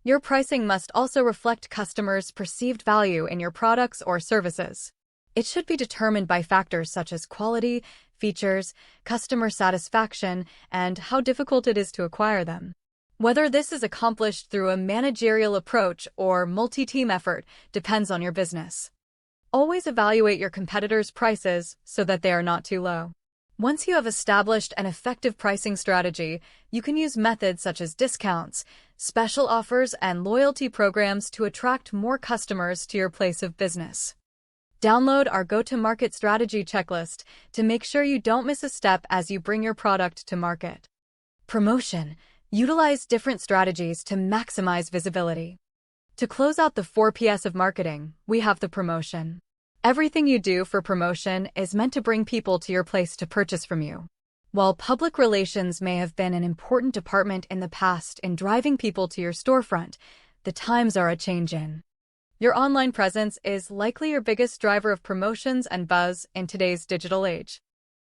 Your pricing must also reflect customers' perceived value in your products or services. It should be determined by factors such as quality, features, customer satisfaction, and how difficult it is to acquire them. Whether this is accomplished through a managerial approach or multi-team effort depends on your business. Always evaluate your competitors' prices so that they are not too low. Once you have established an effective pricing strategy, you can use methods such as discounts, special offers, and loyalty programs to attract more customers to your place of business. Download our go-to-market strategy checklist to make sure you don't miss a step as you bring your product to market. Promotion. Utilize different strategies to maximize visibility. To close out the 4 Ps of marketing, we have the promotion. Everything you do for promotion is meant to bring people to your place to purchase from you. While public relations may have been an important department in the past in driving people to your storefront, the times are a-changin'. Your online presence is likely your biggest driver of promotions and buzz in today's digital age.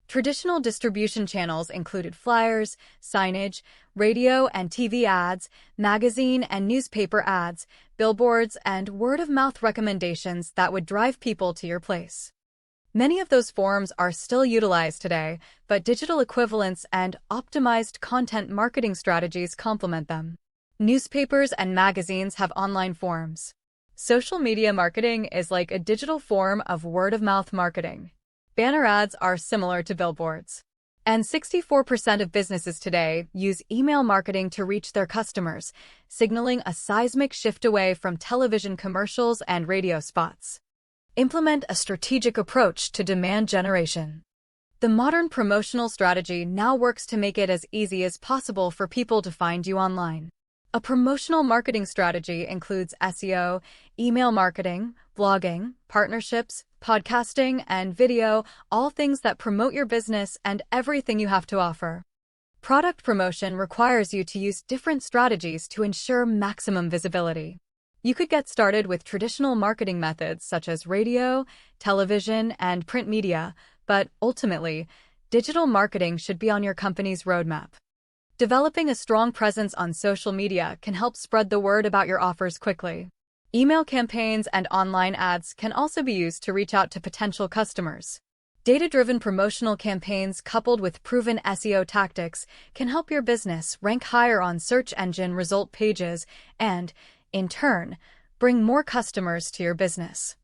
Traditional distribution channels included flyers, signage, radio and TV ads, magazine and newspaper ads, billboards, and word-of-mouth recommendations that would drive people to your place. Many of those forms are still utilized today, but digital equivalents and optimized content marketing strategies complement them. Newspapers and magazines have online forms. Social media marketing is like a digital form of word-of-mouth marketing. Banner ads are similar to billboards. And 64% of businesses today use email marketing to reach their customers, signaling a seismic shift away from television commercials and radio spots. Implement a strategic approach to demand generation. The modern promotional strategy now works to make it as easy as possible for people to find you online. A promotional marketing strategy includes SEO, email marketing, blogging, partnerships, podcasting, and video, all things that promote your business and everything you have to offer. Product promotion requires you to use different strategies to ensure maximum visibility. You could get started with traditional marketing methods such as radio, television, and print media, but ultimately, digital marketing should be on your company's roadmap. Developing a strong presence on social media can help spread the word about your offers quickly. Email campaigns and online ads can also be used to reach out to potential customers. Data-driven promotional campaigns coupled with proven SEO tactics can help your business rank higher on search engine result pages and, in turn, bring more customers to your business.